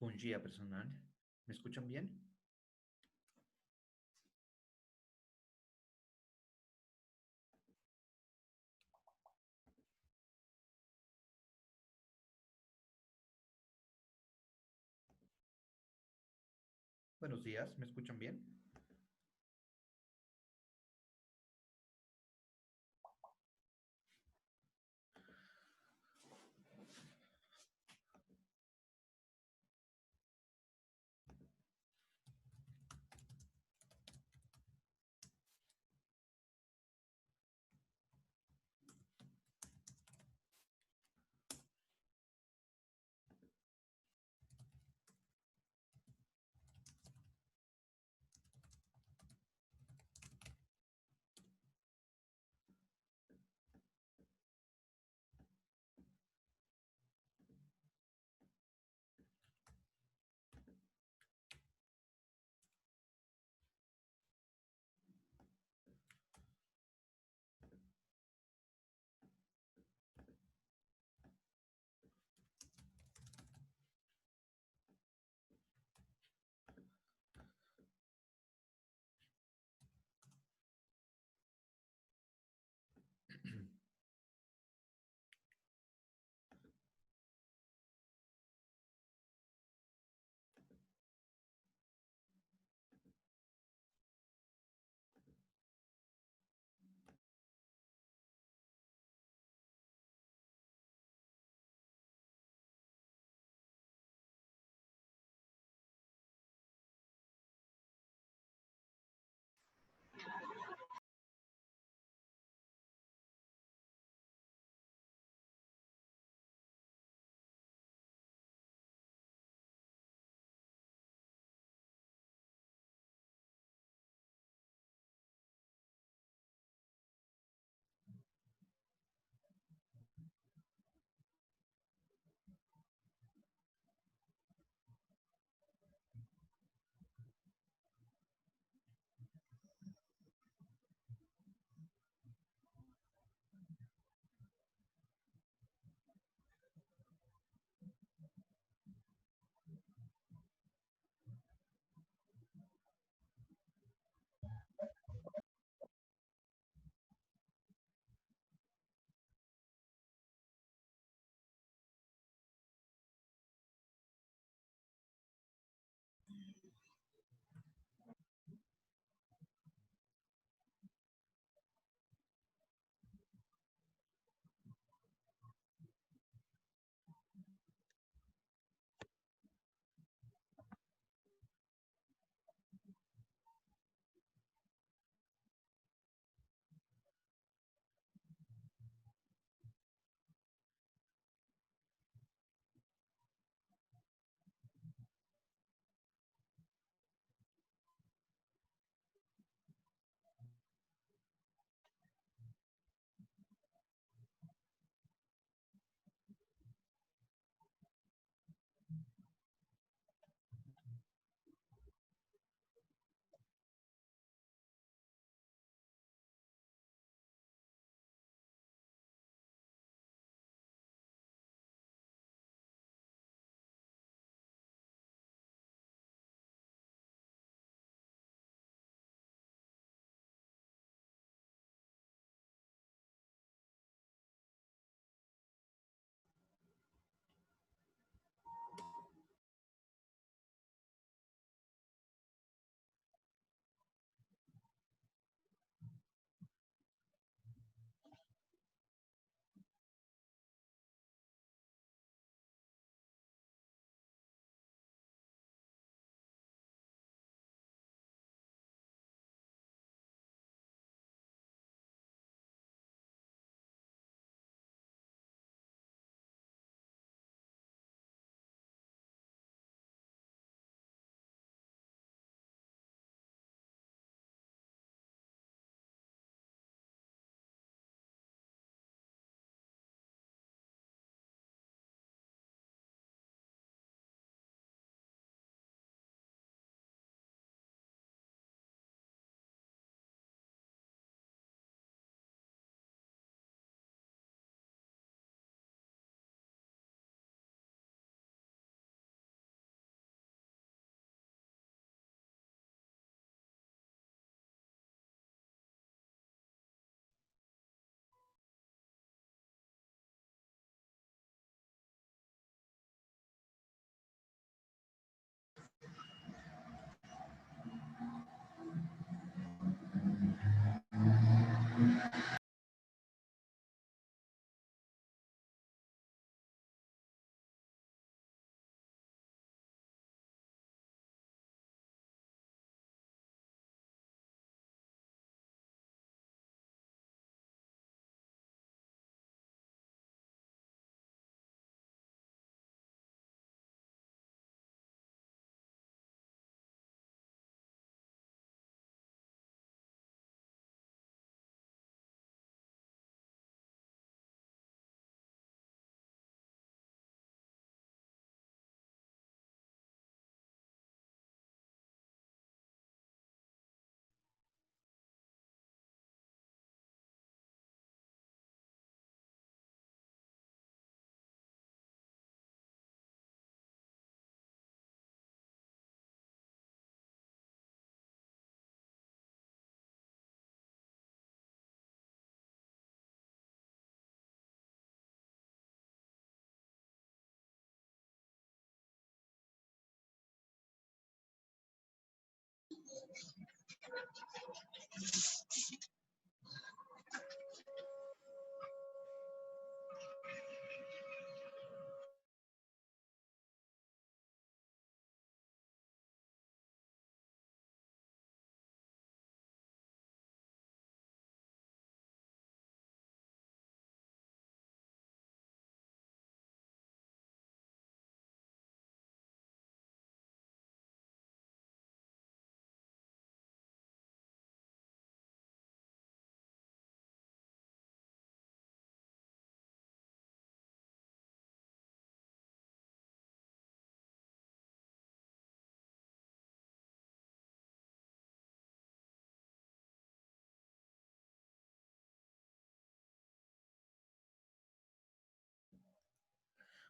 con guía personal. ¿Me escuchan bien? Buenos días, ¿me escuchan bien?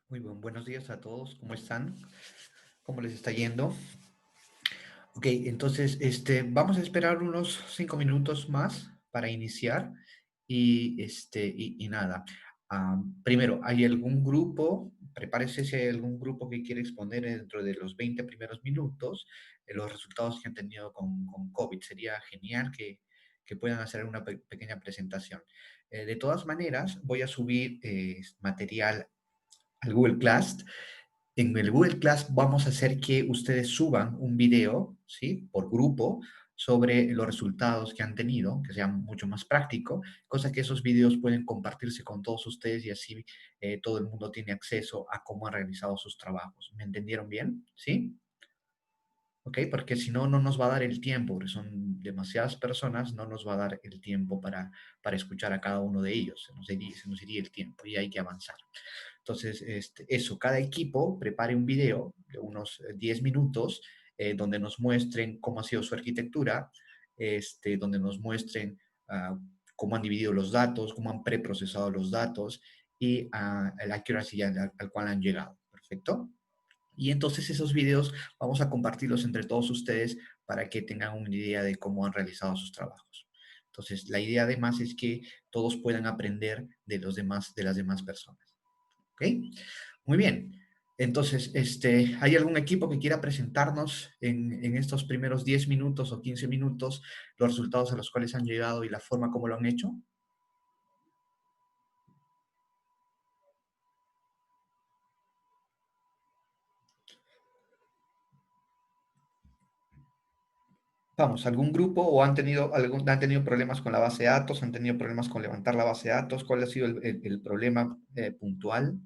Muy buenos días a todos. ¿Cómo están? ¿Cómo les está yendo? Ok, entonces vamos a esperar unos 5 minutos más para iniciar y nada. Primero, ¿hay algún grupo? Prepárese si hay algún grupo que quiere exponer dentro de los 20 primeros minutos los resultados que han tenido con COVID. Sería genial que puedan hacer una pequeña presentación. De todas maneras, voy a subir material al Google Class. En el Google Class vamos a hacer que ustedes suban un video, ¿sí? Por grupo sobre los resultados que han tenido, que sea mucho más práctico, cosa que esos videos pueden compartirse con todos ustedes y así todo el mundo tiene acceso a cómo han realizado sus trabajos. ¿Me entendieron bien? ¿Sí? ¿Ok? Porque si no, no nos va a dar el tiempo, porque son demasiadas personas, no nos va a dar el tiempo para escuchar a cada uno de ellos, se nos iría el tiempo y hay que avanzar. Entonces, eso, cada equipo prepare un video de unos 10 minutos donde nos muestren cómo ha sido su arquitectura, donde nos muestren cómo han dividido los datos, cómo han preprocesado los datos y la accuracy al cual han llegado. ¿Perfecto? Y entonces esos videos vamos a compartirlos entre todos ustedes para que tengan una idea de cómo han realizado sus trabajos. Entonces, la idea además es que todos puedan aprender de los demás, de las demás personas. ¿Ok? Muy bien. Entonces, ¿hay algún equipo que quiera presentarnos en estos primeros 10 minutos o 15 minutos los resultados a los cuales han llegado y la forma como lo han hecho? Vamos, ¿algún grupo o han tenido problemas con la base de datos? ¿Han tenido problemas con levantar la base de datos? ¿Cuál ha sido el problema puntual?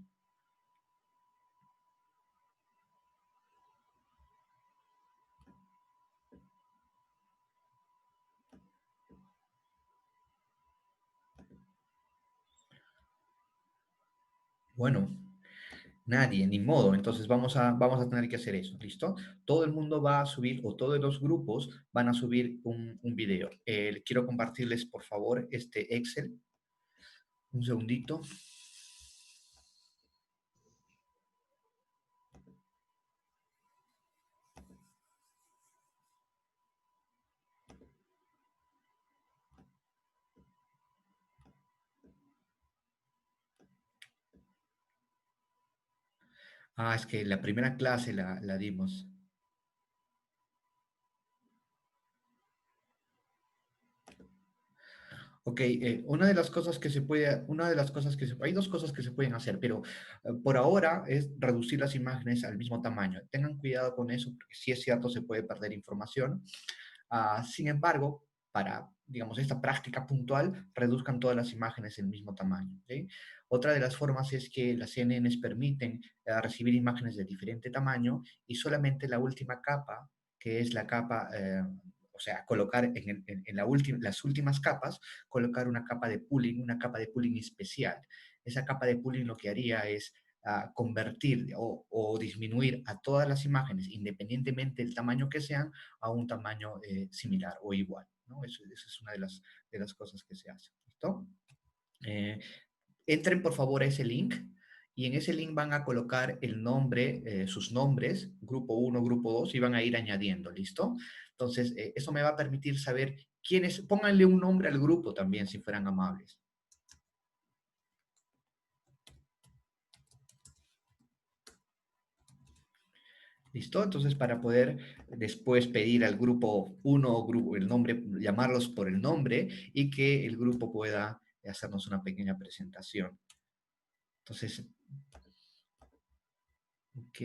Bueno, nadie, ni modo. Entonces vamos a tener que hacer eso, ¿listo? Todo el mundo va a subir, o todos los grupos van a subir un video. Quiero compartirles, por favor, este Excel. Un segundito. Es que la primera clase la dimos. Ok, una de las cosas que se puede, una de las cosas que se, hay dos cosas que se pueden hacer, pero por ahora es reducir las imágenes al mismo tamaño. Tengan cuidado con eso, porque si es cierto se puede perder información. Sin embargo, para, digamos, esta práctica puntual, reduzcan todas las imágenes en el mismo tamaño. ¿Sí? Otra de las formas es que las CNNs permiten recibir imágenes de diferente tamaño y solamente la última capa, que es la capa, o sea, colocar en las últimas capas, colocar una capa de pooling especial. Esa capa de pooling lo que haría es convertir o disminuir a todas las imágenes, independientemente del tamaño que sean, a un tamaño similar o igual, ¿no? Eso es una de las cosas que se hace, ¿listo? Eh, Entren por favor a ese link y en ese link van a colocar el nombre, sus nombres, grupo uno, grupo 2 y van a ir añadiendo, ¿listo? Entonces, eso me va a permitir saber quiénes, pónganle un nombre al grupo también, si fueran amables. ¿Listo? Entonces, para poder después pedir al grupo uno o grupo, el nombre, llamarlos por el nombre y que el grupo pueda hacernos una pequeña presentación. Entonces, ok.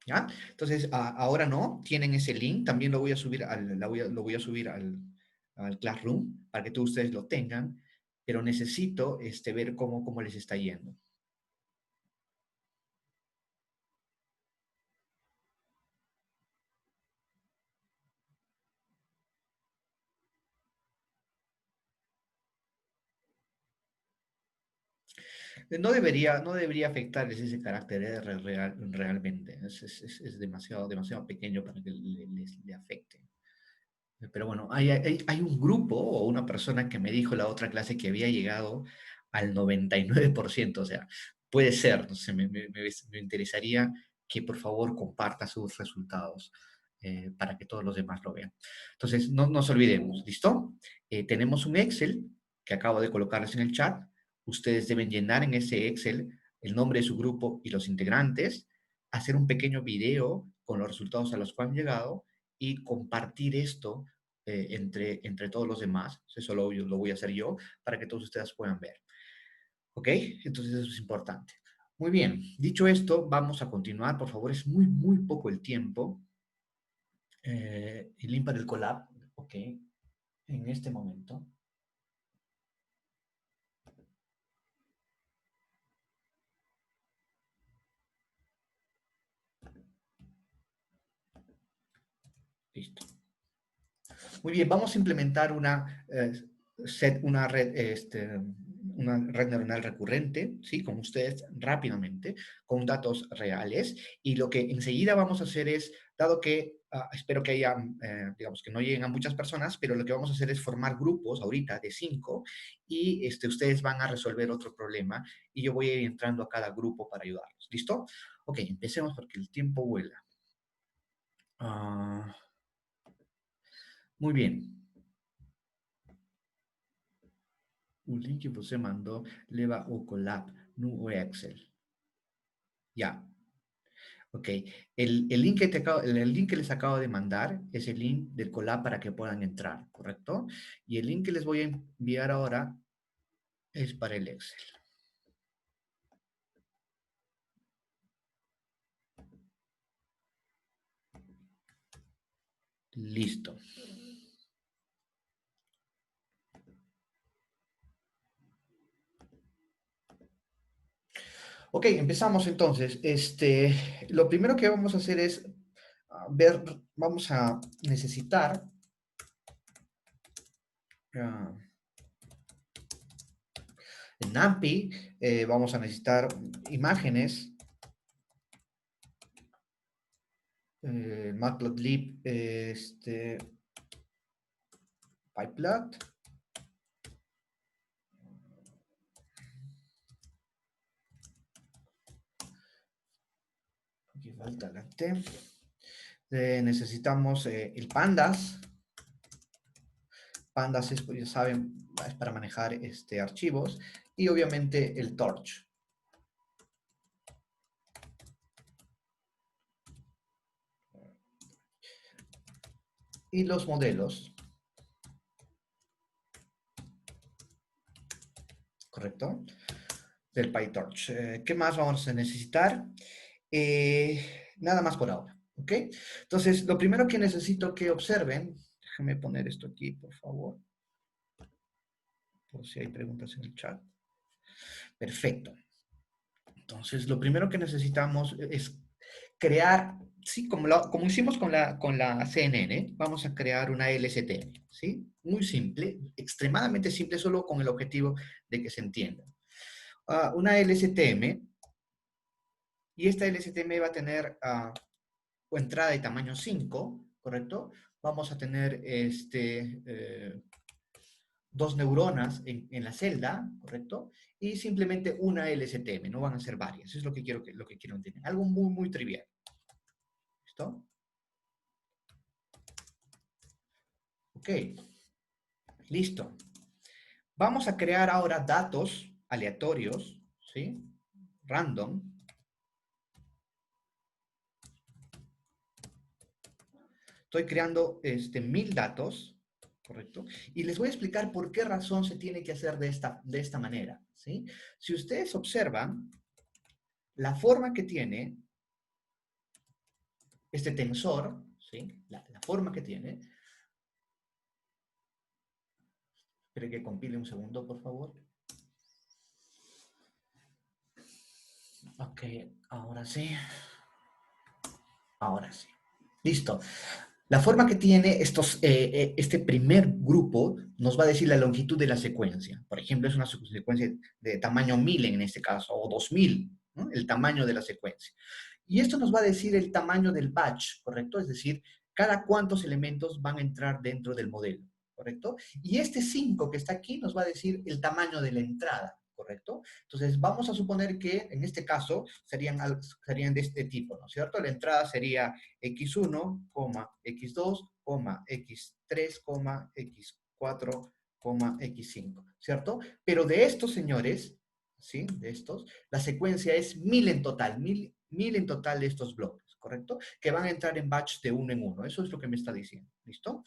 ¿Ya? Entonces, ahora no, tienen ese link, también lo voy a subir lo voy a subir al Classroom para que todos ustedes lo tengan, pero necesito ver cómo les está yendo. No debería afectarles ese carácter R realmente. Es demasiado, demasiado pequeño para que le afecte. Pero bueno, hay un grupo o una persona que me dijo la otra clase que había llegado al 99%. O sea, puede ser, no sé, me interesaría que por favor comparta sus resultados para que todos los demás lo vean. Entonces, no nos olvidemos, ¿listo? Tenemos un Excel que acabo de colocarles en el chat. Ustedes deben llenar en ese Excel el nombre de su grupo y los integrantes, hacer un pequeño video con los resultados a los que han llegado y compartir esto entre todos los demás. Eso lo voy a hacer yo para que todos ustedes puedan ver. ¿Ok? Entonces eso es importante. Muy bien, dicho esto, vamos a continuar. Por favor, es muy, muy poco el tiempo. El link para el collab, ¿ok? En este momento. Listo. Muy bien, vamos a implementar una red neuronal recurrente, ¿sí? Con ustedes rápidamente, con datos reales. Y lo que enseguida vamos a hacer es, dado que espero que haya, digamos, que no lleguen a muchas personas, pero lo que vamos a hacer es formar grupos ahorita de 5 y ustedes van a resolver otro problema y yo voy a ir entrando a cada grupo para ayudarlos. ¿Listo? Ok, empecemos porque el tiempo vuela. Uh, muy bien. Un link que você mandou leva ao Colab no Excel. Ya. Ok. El link el link que les acabo de mandar es el link del Colab para que puedan entrar, ¿correcto? Y el link que les voy a enviar ahora es para el Excel. Listo. Ok, empezamos entonces. Lo primero que vamos a hacer es vamos a necesitar uh, en NumPy, vamos a necesitar imágenes, Matplotlib, pyplot. Aquí falta la T. Necesitamos el pandas. Pandas es, pues, ya saben, es para manejar archivos. Y obviamente el torch. y los modelos, ¿correcto? Del PyTorch. ¿Qué más vamos a necesitar? Nada más por ahora, ¿ok? Entonces, lo primero que necesito que observen, déjenme poner esto aquí, por favor, por si hay preguntas en el chat. Perfecto. Entonces, lo primero que necesitamos es crear, sí, como hicimos con la CNN, vamos a crear una LSTM, ¿sí? Muy simple, extremadamente simple, solo con el objetivo de que se entienda. Una LSTM, y esta LSTM va a tener entrada de tamaño 5, ¿correcto? Vamos a tener dos neuronas en la celda, ¿correcto? Y simplemente una LSTM, no van a ser varias. Eso es lo que quiero entender. Algo muy, muy trivial. ¿Listo? Ok, listo. Vamos a crear ahora datos aleatorios, ¿sí? Random. Estoy creando 1000 datos, ¿correcto? Y les voy a explicar por qué razón se tiene que hacer de esta manera, ¿sí? Si ustedes observan, la forma que tiene este tensor, ¿sí? La forma que tiene. Espere que compile un segundo, por favor. Ok, ahora sí. Ahora sí. Listo. La forma que tiene este primer grupo nos va a decir la longitud de la secuencia. Por ejemplo, es una secuencia de tamaño 1000 en este caso, o 2000, ¿no? El tamaño de la secuencia. Y esto nos va a decir el tamaño del batch, ¿correcto? Es decir, cada cuántos elementos van a entrar dentro del modelo, ¿correcto? Y este 5 que está aquí nos va a decir el tamaño de la entrada, ¿correcto? Entonces, vamos a suponer que en este caso serían de este tipo, ¿no es cierto? La entrada sería x1, x2, x3, x4, x5, ¿cierto? Pero de estos señores, ¿sí? De estos, la secuencia es 1000 en total, 1000 en total de estos bloques, ¿correcto? Que van a entrar en batch de uno en uno. Eso es lo que me está diciendo, ¿listo?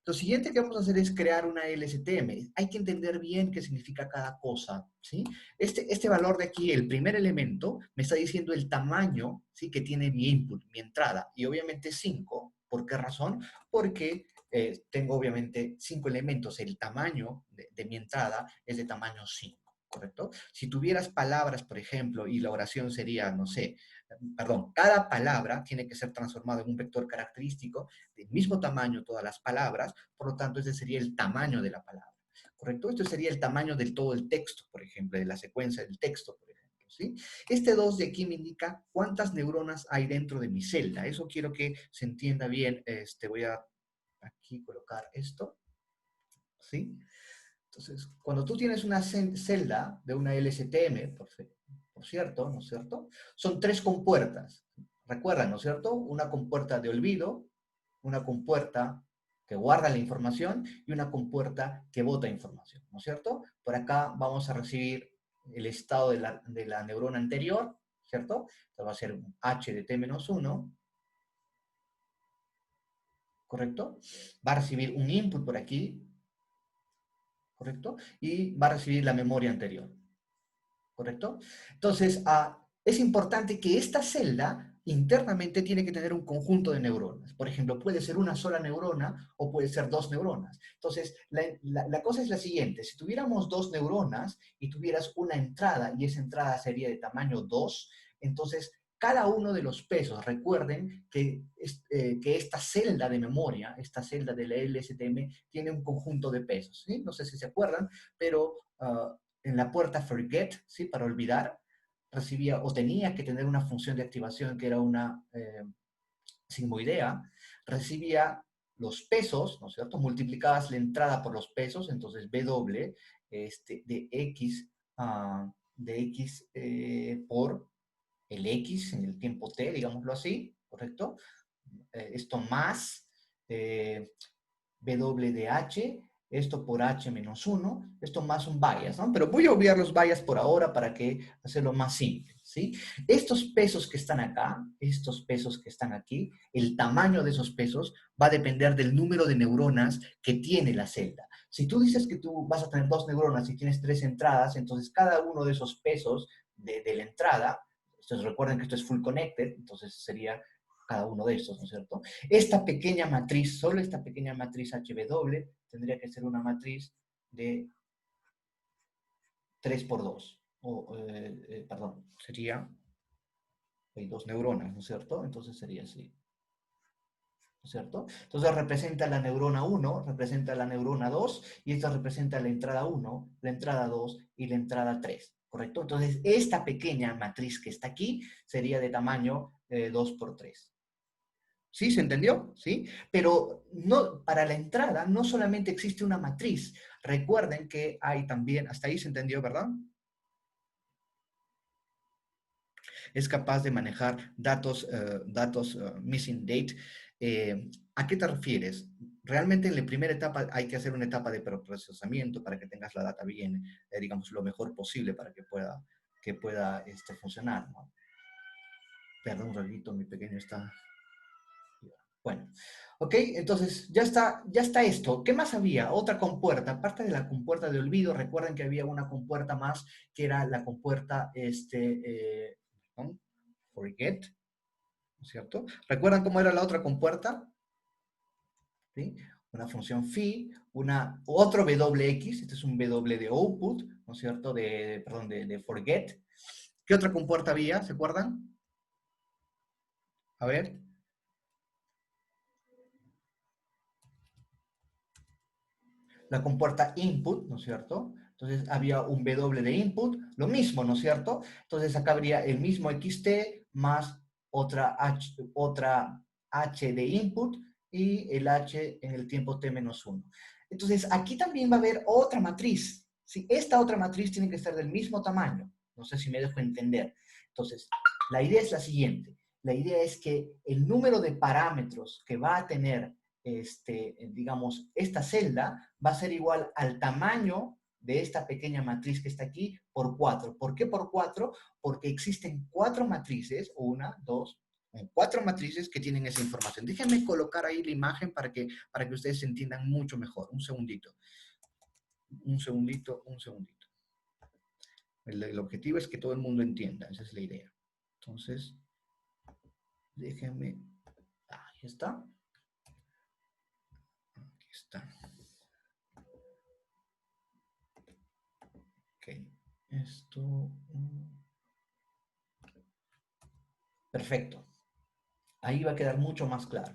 Lo siguiente que vamos a hacer es crear una LSTM. Hay que entender bien qué significa cada cosa, ¿sí? Este valor de aquí, el primer elemento, me está diciendo el tamaño, ¿sí? Que tiene mi input, mi entrada. Y obviamente 5. ¿Por qué razón? Porque tengo obviamente 5 elementos. El tamaño de mi entrada es de tamaño 5. ¿Correcto? Si tuvieras palabras, por ejemplo, y la oración sería, no sé, perdón, cada palabra tiene que ser transformada en un vector característico del mismo tamaño todas las palabras, por lo tanto, ese sería el tamaño de la palabra. ¿Correcto? Esto sería el tamaño del todo el texto, por ejemplo, de la secuencia del texto, por ejemplo. ¿Sí? Este 2 de aquí me indica cuántas neuronas hay dentro de mi celda. Eso quiero que se entienda bien. Voy a aquí colocar esto. ¿Sí? Entonces, cuando tú tienes una celda de una LSTM, por cierto, ¿no es cierto? Son 3 compuertas. Recuerdan, ¿no es cierto? Una compuerta de olvido, una compuerta que guarda la información y una compuerta que bota información, ¿no es cierto? Por acá vamos a recibir el estado de la neurona anterior, ¿cierto? Esto va a ser un H de T-1, ¿correcto? Va a recibir un input por aquí, ¿correcto? Y va a recibir la memoria anterior, ¿correcto? Entonces, es importante que esta celda internamente tiene que tener un conjunto de neuronas. Por ejemplo, puede ser una sola neurona o puede ser dos neuronas. Entonces, la cosa es la siguiente. Si tuviéramos dos neuronas y tuvieras una entrada y esa entrada sería de tamaño 2, entonces cada uno de los pesos, recuerden que esta celda de memoria, esta celda de la LSTM, tiene un conjunto de pesos. ¿Sí? No sé si se acuerdan, pero en la puerta forget, ¿sí? Para olvidar, recibía o tenía que tener una función de activación que era una sigmoidea, recibía los pesos, ¿no es cierto? Multiplicabas la entrada por los pesos, entonces W de X por el X en el tiempo T, digámoslo así, ¿correcto? Esto más W de H esto por h menos 1, esto más un bias, ¿no? Pero voy a obviar los bias por ahora para que hacerlo más simple, ¿sí? Estos pesos que están acá, estos pesos que están aquí, el tamaño de esos pesos va a depender del número de neuronas que tiene la celda. Si tú dices que tú vas a tener 2 neuronas y tienes 3 entradas, entonces cada uno de esos pesos de la entrada, entonces recuerden que esto es full connected, entonces sería cada uno de estos, ¿no es cierto? Esta pequeña matriz, solo esta pequeña matriz HW, tendría que ser una matriz de 3 por 2. Perdón, sería, hay 2 neuronas, ¿no es cierto? Entonces sería así, ¿no es cierto? Entonces representa la neurona 1, representa la neurona 2, y esta representa la entrada 1, la entrada 2 y la entrada 3, ¿correcto? Entonces esta pequeña matriz que está aquí sería de tamaño 2 por 3. ¿Sí? ¿Se entendió? ¿Sí? Pero no, para la entrada no solamente existe una matriz. Recuerden que hay también, hasta ahí se entendió, ¿verdad? Es capaz de manejar datos missing date. ¿A qué te refieres? Realmente en la primera etapa hay que hacer una etapa de procesamiento para que tengas la data bien, digamos, lo mejor posible para que pueda funcionar, ¿no? Perdón un ratito, mi pequeño está... Bueno, ok, entonces ya está esto. ¿Qué más había? Otra compuerta. Aparte de la compuerta de olvido, recuerden que había una compuerta más que era la compuerta, ¿no? Forget, ¿no es cierto? ¿Recuerdan cómo era la otra compuerta? ¿Sí? Una función phi, otro WX, este es un W de output, ¿no es cierto? Perdón, de forget. ¿Qué otra compuerta había? ¿Se acuerdan? A ver. La compuerta input, ¿no es cierto? Entonces había un W de input, lo mismo, ¿no es cierto? Entonces acá habría el mismo XT más otra H de input y el H en el tiempo T menos 1. Entonces aquí también va a haber otra matriz. ¿Sí? Esta otra matriz tiene que ser del mismo tamaño. No sé si me dejo entender. Entonces, la idea es la siguiente. La idea es que el número de parámetros que va a tener digamos, esta celda va a ser igual al tamaño de esta pequeña matriz que está aquí por 4. ¿Por qué por 4? Porque existen 4 matrices, 1, 2, 4 matrices que tienen esa información. Déjenme colocar ahí la imagen para que ustedes se entiendan mucho mejor. Un segundito. Un segundito, un segundito. El objetivo es que todo el mundo entienda. Esa es la idea. Entonces, déjenme... Ahí está. Aquí está. Ok, esto... Perfecto. Ahí va a quedar mucho más claro.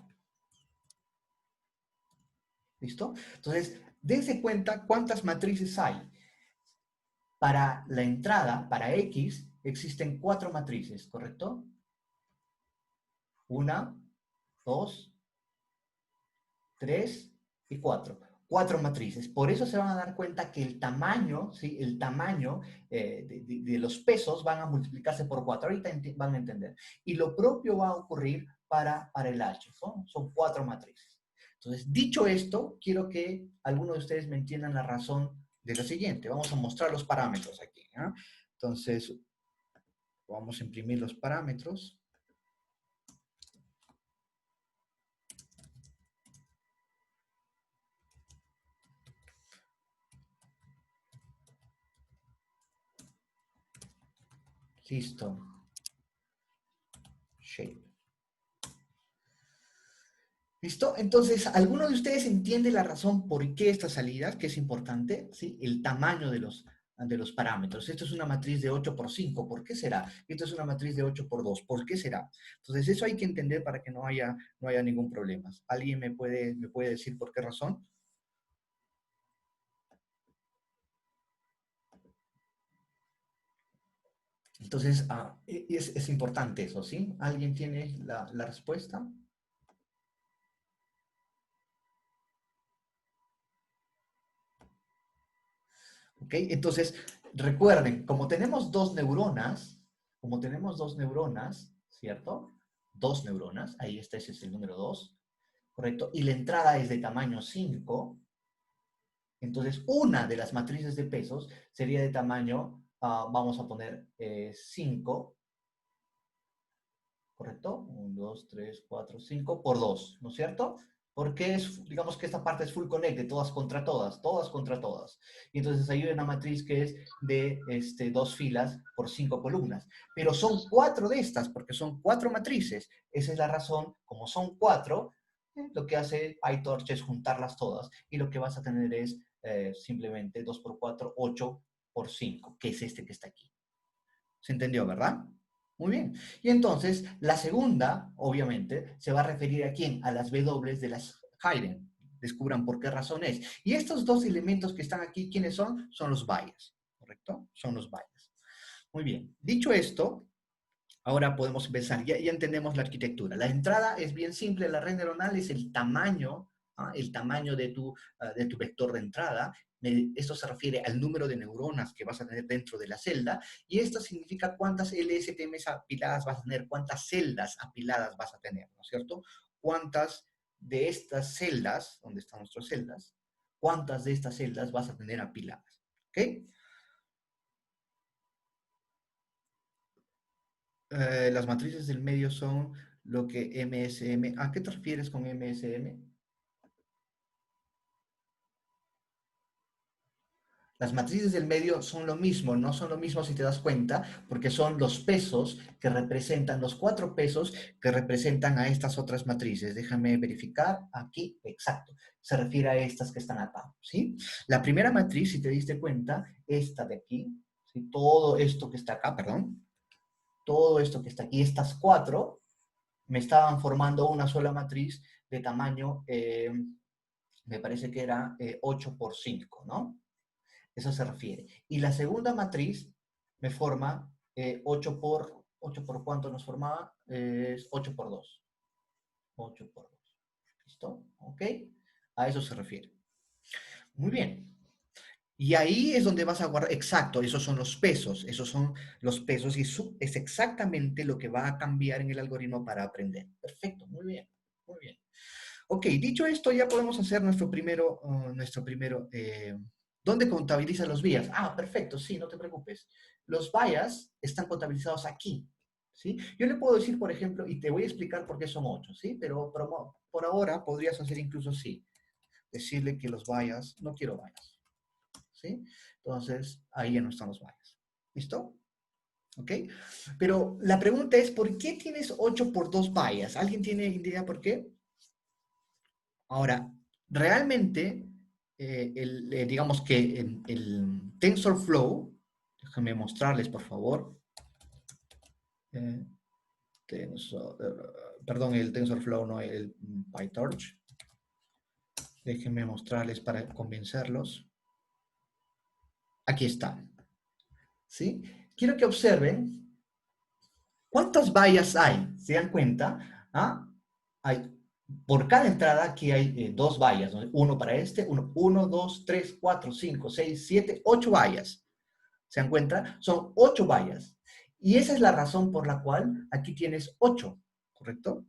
¿Listo? Entonces, dense cuenta cuántas matrices hay. Para la entrada, para X, existen 4 matrices, ¿correcto? 1, 2, 3 y 4. 4 matrices. Por eso se van a dar cuenta que el tamaño, ¿sí? El tamaño de los pesos van a multiplicarse por 4. Ahorita van a entender. Y lo propio va a ocurrir para el H. Son 4 matrices. Entonces, dicho esto, quiero que algunos de ustedes me entiendan la razón de lo siguiente. Vamos a mostrar los parámetros aquí. ¿Eh? Entonces, vamos a imprimir los parámetros. Listo. Shape. ¿Listo? Entonces, ¿alguno de ustedes entiende la razón por qué estas salidas, que es importante? ¿Sí? El tamaño de los parámetros. Esto es una matriz de 8 por 5, ¿por qué será? Esto es una matriz de 8 por 2, ¿por qué será? Entonces, eso hay que entender para que no haya ningún problema. ¿Alguien me puede decir por qué razón? Entonces, es importante eso, ¿sí? ¿Alguien tiene la respuesta? ¿Ok? Entonces, recuerden, como tenemos dos neuronas, ¿cierto? Dos neuronas, ahí está, ese es el número 2, ¿correcto? Y la entrada es de tamaño 5, Entonces, una de las matrices de pesos sería de tamaño, vamos a poner 5, ¿correcto? 1, 2, 3, 4, 5 por 2, ¿no es cierto? Porque digamos que esta parte es full connect, de todas contra todas, todas contra todas. Y entonces hay una matriz que es de 2 filas por 5 columnas. Pero son 4 de estas, porque son 4 matrices. Esa es la razón, como son 4, lo que hace PyTorch es juntarlas todas. Y lo que vas a tener es simplemente 2 por 4, 8 por 5, que es este que está aquí. ¿Se entendió, verdad? Muy bien. Y entonces, la segunda, obviamente, se va a referir a quién? A las W de las Haydn. Descubran por qué razón es. Y estos dos elementos que están aquí, ¿quiénes son? Son los bias, ¿correcto? Son los bias. Muy bien. Dicho esto, ahora podemos empezar. Ya entendemos la arquitectura. La entrada es bien simple. La red neuronal es el tamaño de tu vector de entrada. Esto se refiere al número de neuronas que vas a tener dentro de la celda, y esto significa cuántas LSTMs apiladas vas a tener, cuántas celdas apiladas vas a tener, ¿no es cierto? Cuántas de estas celdas, ¿dónde están nuestras celdas? Cuántas de estas celdas vas a tener apiladas, ¿ok? Las matrices del medio son lo que MSM... ¿A qué te refieres con MSM? Las matrices del medio son lo mismo, no son lo mismo si te das cuenta, porque son los pesos que representan, los 4 pesos que representan a estas otras matrices. Déjame verificar aquí, exacto. Se refiere a estas que están acá, ¿sí? La primera matriz, si te diste cuenta, esta de aquí, ¿sí? Todo esto que está acá, perdón, todo esto que está aquí, estas 4, me estaban formando una sola matriz de tamaño, me parece que era 8 por 5, ¿no? Eso se refiere. Y la segunda matriz me forma 8 por ¿cuánto nos formaba? Es 8 por 2. 8 por 2. ¿Listo? ¿Ok? A eso se refiere. Muy bien. Y ahí es donde vas a guardar, exacto, esos son los pesos y eso es exactamente lo que va a cambiar en el algoritmo para aprender. Perfecto, muy bien, muy bien. Ok, dicho esto, ya podemos hacer ¿dónde contabiliza los bias? Ah, perfecto, sí, no te preocupes. Los bias están contabilizados aquí, ¿sí? Yo le puedo decir, por ejemplo, y te voy a explicar por qué son 8, ¿sí? Pero por ahora podrías hacer incluso sí. Decirle que los bias, no quiero bias, ¿sí? Entonces, ahí ya no están los bias. ¿Listo? ¿Ok? Pero la pregunta es, ¿por qué tienes 8 por 2 bias? ¿Alguien tiene idea por qué? Ahora, realmente, digamos que el TensorFlow, déjame mostrarles, por favor. eh, perdón, el TensorFlow, no el PyTorch. Déjenme mostrarles para convencerlos. Aquí está. ¿Sí? Quiero que observen cuántas vallas hay. ¿Se dan cuenta? ¿Ah? Hay, por cada entrada aquí hay 2 vallas, ¿no? Uno para este, uno, 2, 3, 4, 5, 6, 7, 8 vallas. ¿Se dan cuenta? Son 8 vallas. Y esa es la razón por la cual aquí tienes 8, ¿correcto?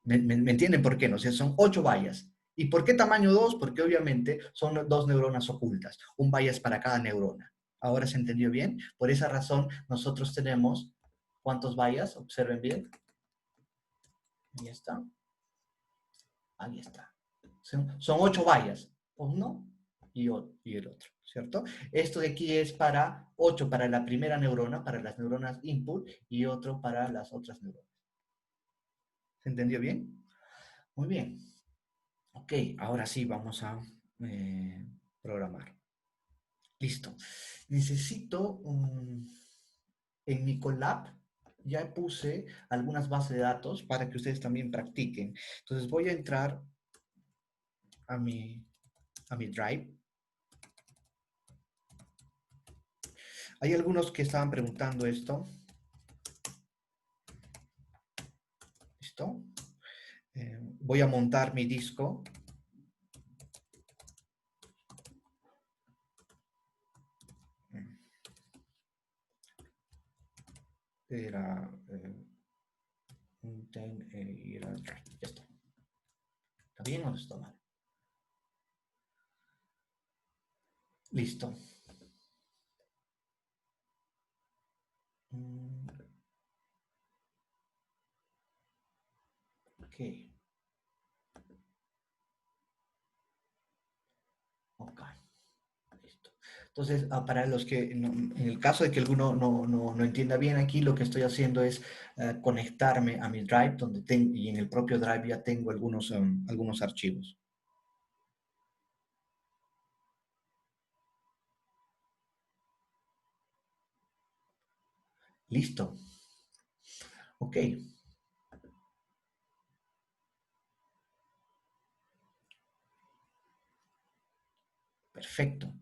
¿Me entienden por qué? ¿No? O sea, son 8 vallas. ¿Y por qué tamaño 2? Porque obviamente son 2 neuronas ocultas. Un vallas para cada neurona. ¿Ahora se entendió bien? Por esa razón nosotros tenemos, ¿cuántos vallas? Observen bien. Ahí está. Ahí está. Son 8 vallas. Uno y el otro, ¿cierto? Esto de aquí es para 8 para la primera neurona, para las neuronas input, y otro para las otras neuronas. ¿Se entendió bien? Muy bien. Ok, ahora sí vamos a programar. Listo. Necesito en mi Colab ya puse algunas bases de datos para que ustedes también practiquen. Entonces voy a entrar a mi Drive. Hay algunos que estaban preguntando esto. ¿Listo? Voy a montar mi disco. Era ir al Drive. Ya está. ¿Está bien o no está mal? Listo. Mm, ok. Ok. Listo. Entonces, para los que, en el caso de que alguno no entienda bien aquí, lo que estoy haciendo es conectarme a mi Drive, donde tengo, y en el propio Drive ya tengo algunos archivos. Listo. Ok, perfecto.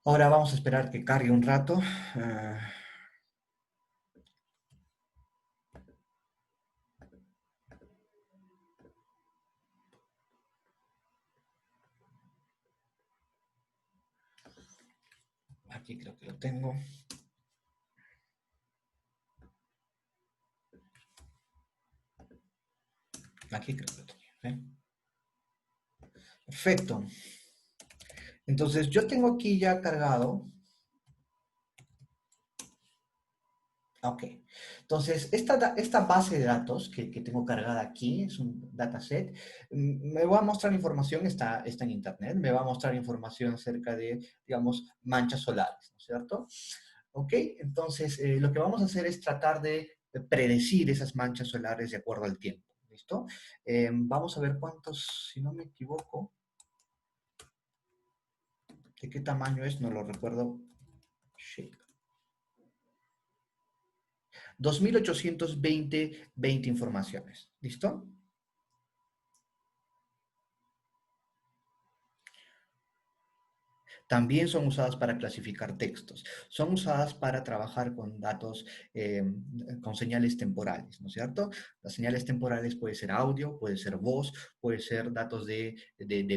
Ahora vamos a esperar que cargue un rato. Ah, aquí creo que lo tengo. Aquí creo que lo tenía. ¿Eh? Perfecto. Entonces, yo tengo aquí ya cargado. Ok. Entonces, esta base de datos que tengo cargada aquí, es un dataset, me va a mostrar información, está en Internet, me va a mostrar información acerca de, digamos, manchas solares, ¿no es cierto? Ok, entonces lo que vamos a hacer es tratar de predecir esas manchas solares de acuerdo al tiempo, ¿listo? Vamos a ver cuántos, si no me equivoco, de qué tamaño es, no lo recuerdo. Shape. 2820 informaciones, ¿listo? También son usadas para clasificar textos. Son usadas para trabajar con datos, con señales temporales, ¿no es cierto? Las señales temporales puede ser audio, puede ser voz, puede ser datos de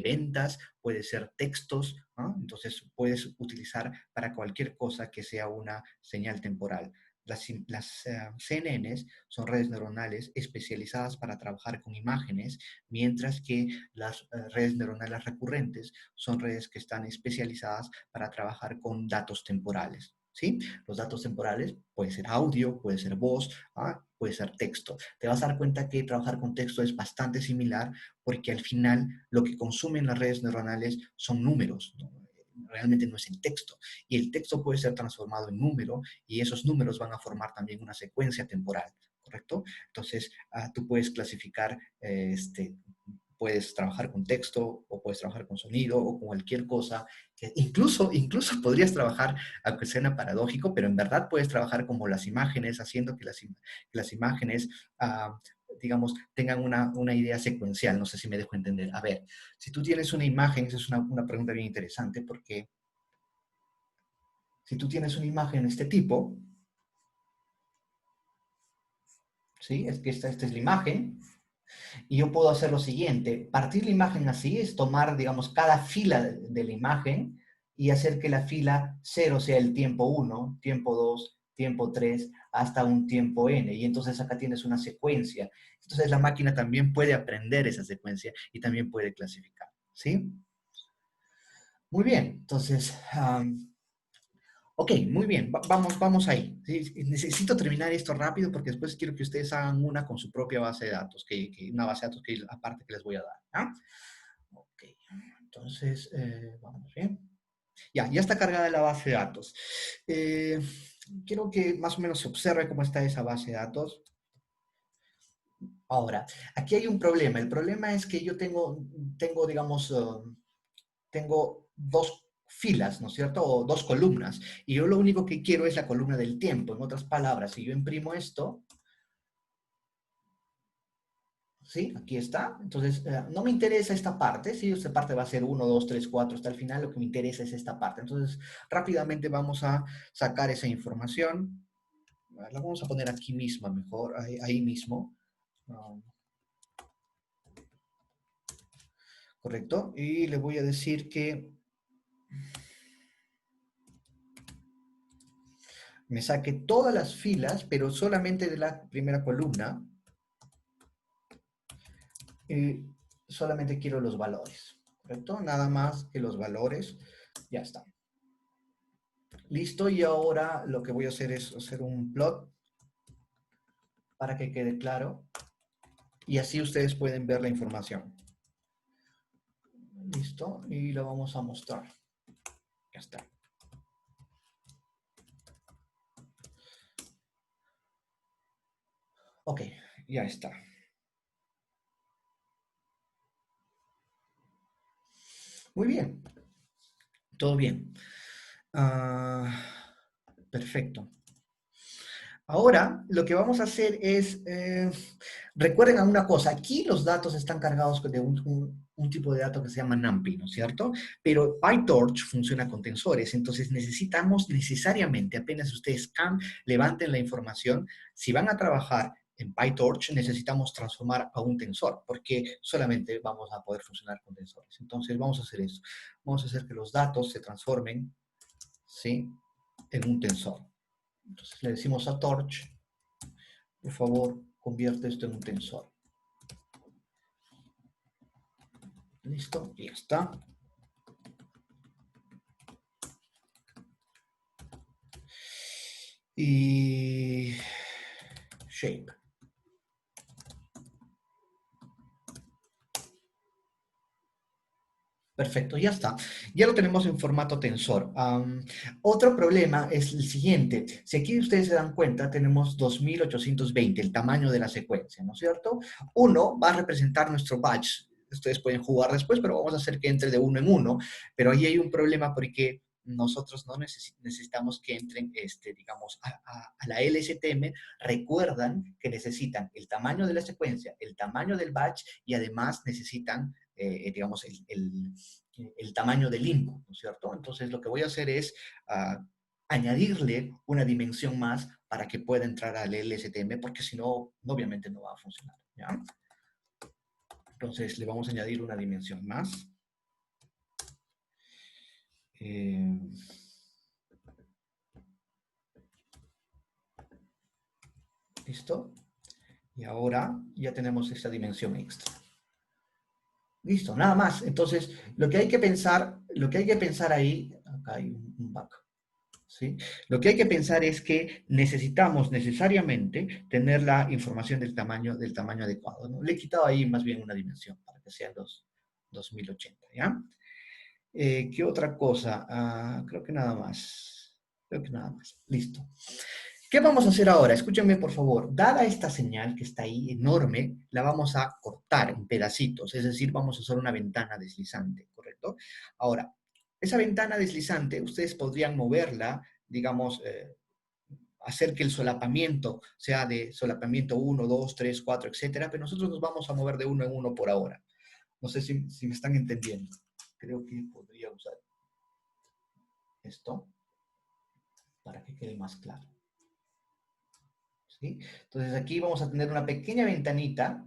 ventas, puede ser textos, ¿no? Entonces puedes utilizar para cualquier cosa que sea una señal temporal. Las CNNs son redes neuronales especializadas para trabajar con imágenes, mientras que las redes neuronales recurrentes son redes que están especializadas para trabajar con datos temporales. ¿Sí? Los datos temporales puede ser audio, puede ser voz, puede ser texto. Te vas a dar cuenta que trabajar con texto es bastante similar porque al final lo que consumen las redes neuronales son números, ¿no? Realmente no es el texto. Y el texto puede ser transformado en número y esos números van a formar también una secuencia temporal, ¿correcto? Entonces, tú puedes clasificar puedes trabajar con texto o puedes trabajar con sonido o con cualquier cosa. Que incluso podrías trabajar, aunque suena paradójico, pero en verdad puedes trabajar como las imágenes, haciendo que las imágenes, digamos, tengan una idea secuencial. No sé si me dejo entender. A ver, si tú tienes una imagen, esa es una pregunta bien interesante, porque si tú tienes una imagen de este tipo, ¿sí? Es que esta es la imagen. Y yo puedo hacer lo siguiente, partir la imagen así, es tomar, digamos, cada fila de la imagen y hacer que la fila cero sea el tiempo uno, tiempo 2, tiempo 3, hasta un tiempo n. Y entonces acá tienes una secuencia. Entonces la máquina también puede aprender esa secuencia y también puede clasificar. ¿Sí? Muy bien. Entonces, ok, muy bien, vamos ahí. Sí, necesito terminar esto rápido porque después quiero que ustedes hagan una con su propia base de datos, una base de datos que aparte que les voy a dar. ¿Ah? Ok, entonces, vamos bien. Ya está cargada la base de datos. Eh, Quiero que más o menos se observe cómo está esa base de datos. Ahora, aquí hay un problema. El problema es que yo tengo digamos, tengo dos filas, ¿no es cierto? O dos columnas. Y yo lo único que quiero es la columna del tiempo. En otras palabras, si yo imprimo esto, ¿sí? Aquí está. Entonces, no me interesa esta parte, ¿sí? Esta parte va a ser 1, 2, 3, 4 hasta el final. Lo que me interesa es esta parte. Entonces, rápidamente vamos a sacar esa información. La vamos a poner aquí misma mejor, ahí mismo. Um, ¿Correcto? Y le voy a decir que me saque todas las filas, pero solamente de la primera columna. Y solamente quiero los valores, ¿correcto? Nada más que los valores. Ya está. Listo, y ahora lo que voy a hacer es hacer un plot para que quede claro y así ustedes pueden ver la información. Listo, y lo vamos a mostrar. Ya está. Ok, ya está. Muy bien, todo bien. Ah, perfecto. Ahora, lo que vamos a hacer es, recuerden a una cosa, aquí los datos están cargados de un tipo de dato que se llama NumPy, ¿no es cierto? Pero PyTorch funciona con tensores, entonces necesitamos necesariamente, apenas ustedes levanten la información, si van a trabajar en PyTorch, necesitamos transformar a un tensor, porque solamente vamos a poder funcionar con tensores. Entonces, vamos a hacer eso. Vamos a hacer que los datos se transformen, ¿sí?, en un tensor. Entonces, le decimos a Torch, por favor, convierte esto en un tensor. Listo, y ya está. Y shape. Perfecto, ya está. Ya lo tenemos en formato tensor. Otro problema es el siguiente. Si aquí ustedes se dan cuenta, tenemos 2820, el tamaño de la secuencia, ¿no es cierto? Uno va a representar nuestro batch. Ustedes pueden jugar después, pero vamos a hacer que entre de uno en uno. Pero ahí hay un problema porque nosotros no necesitamos que entren, digamos, a la LSTM. Recuerdan que necesitan el tamaño de la secuencia, el tamaño del batch y además necesitan digamos, el tamaño del input, ¿no es cierto? Entonces, lo que voy a hacer es añadirle una dimensión más para que pueda entrar al LSTM, porque si no, obviamente no va a funcionar, ¿ya? Entonces, le vamos a añadir una dimensión más. ¿Listo? Y ahora ya tenemos esta dimensión extra. Listo, nada más. Entonces, lo que hay que pensar ahí, acá hay un back, ¿sí? Lo que hay que pensar es que necesitamos necesariamente tener la información del tamaño adecuado, ¿no? Le he quitado ahí más bien una dimensión para que sean los 2080, ¿ya? ¿Qué otra cosa? Creo que nada más. Creo que nada más. Listo. ¿Qué vamos a hacer ahora? Escúchenme, por favor. Dada esta señal que está ahí enorme, la vamos a cortar en pedacitos, es decir, vamos a hacer una ventana deslizante, ¿correcto? Ahora, esa ventana deslizante, ustedes podrían moverla, digamos, hacer que el solapamiento sea de solapamiento 1, 2, 3, 4, etcétera, pero nosotros nos vamos a mover de uno en uno por ahora. No sé si me están entendiendo. Creo que podría usar esto para que quede más claro. ¿Sí? Entonces aquí vamos a tener una pequeña ventanita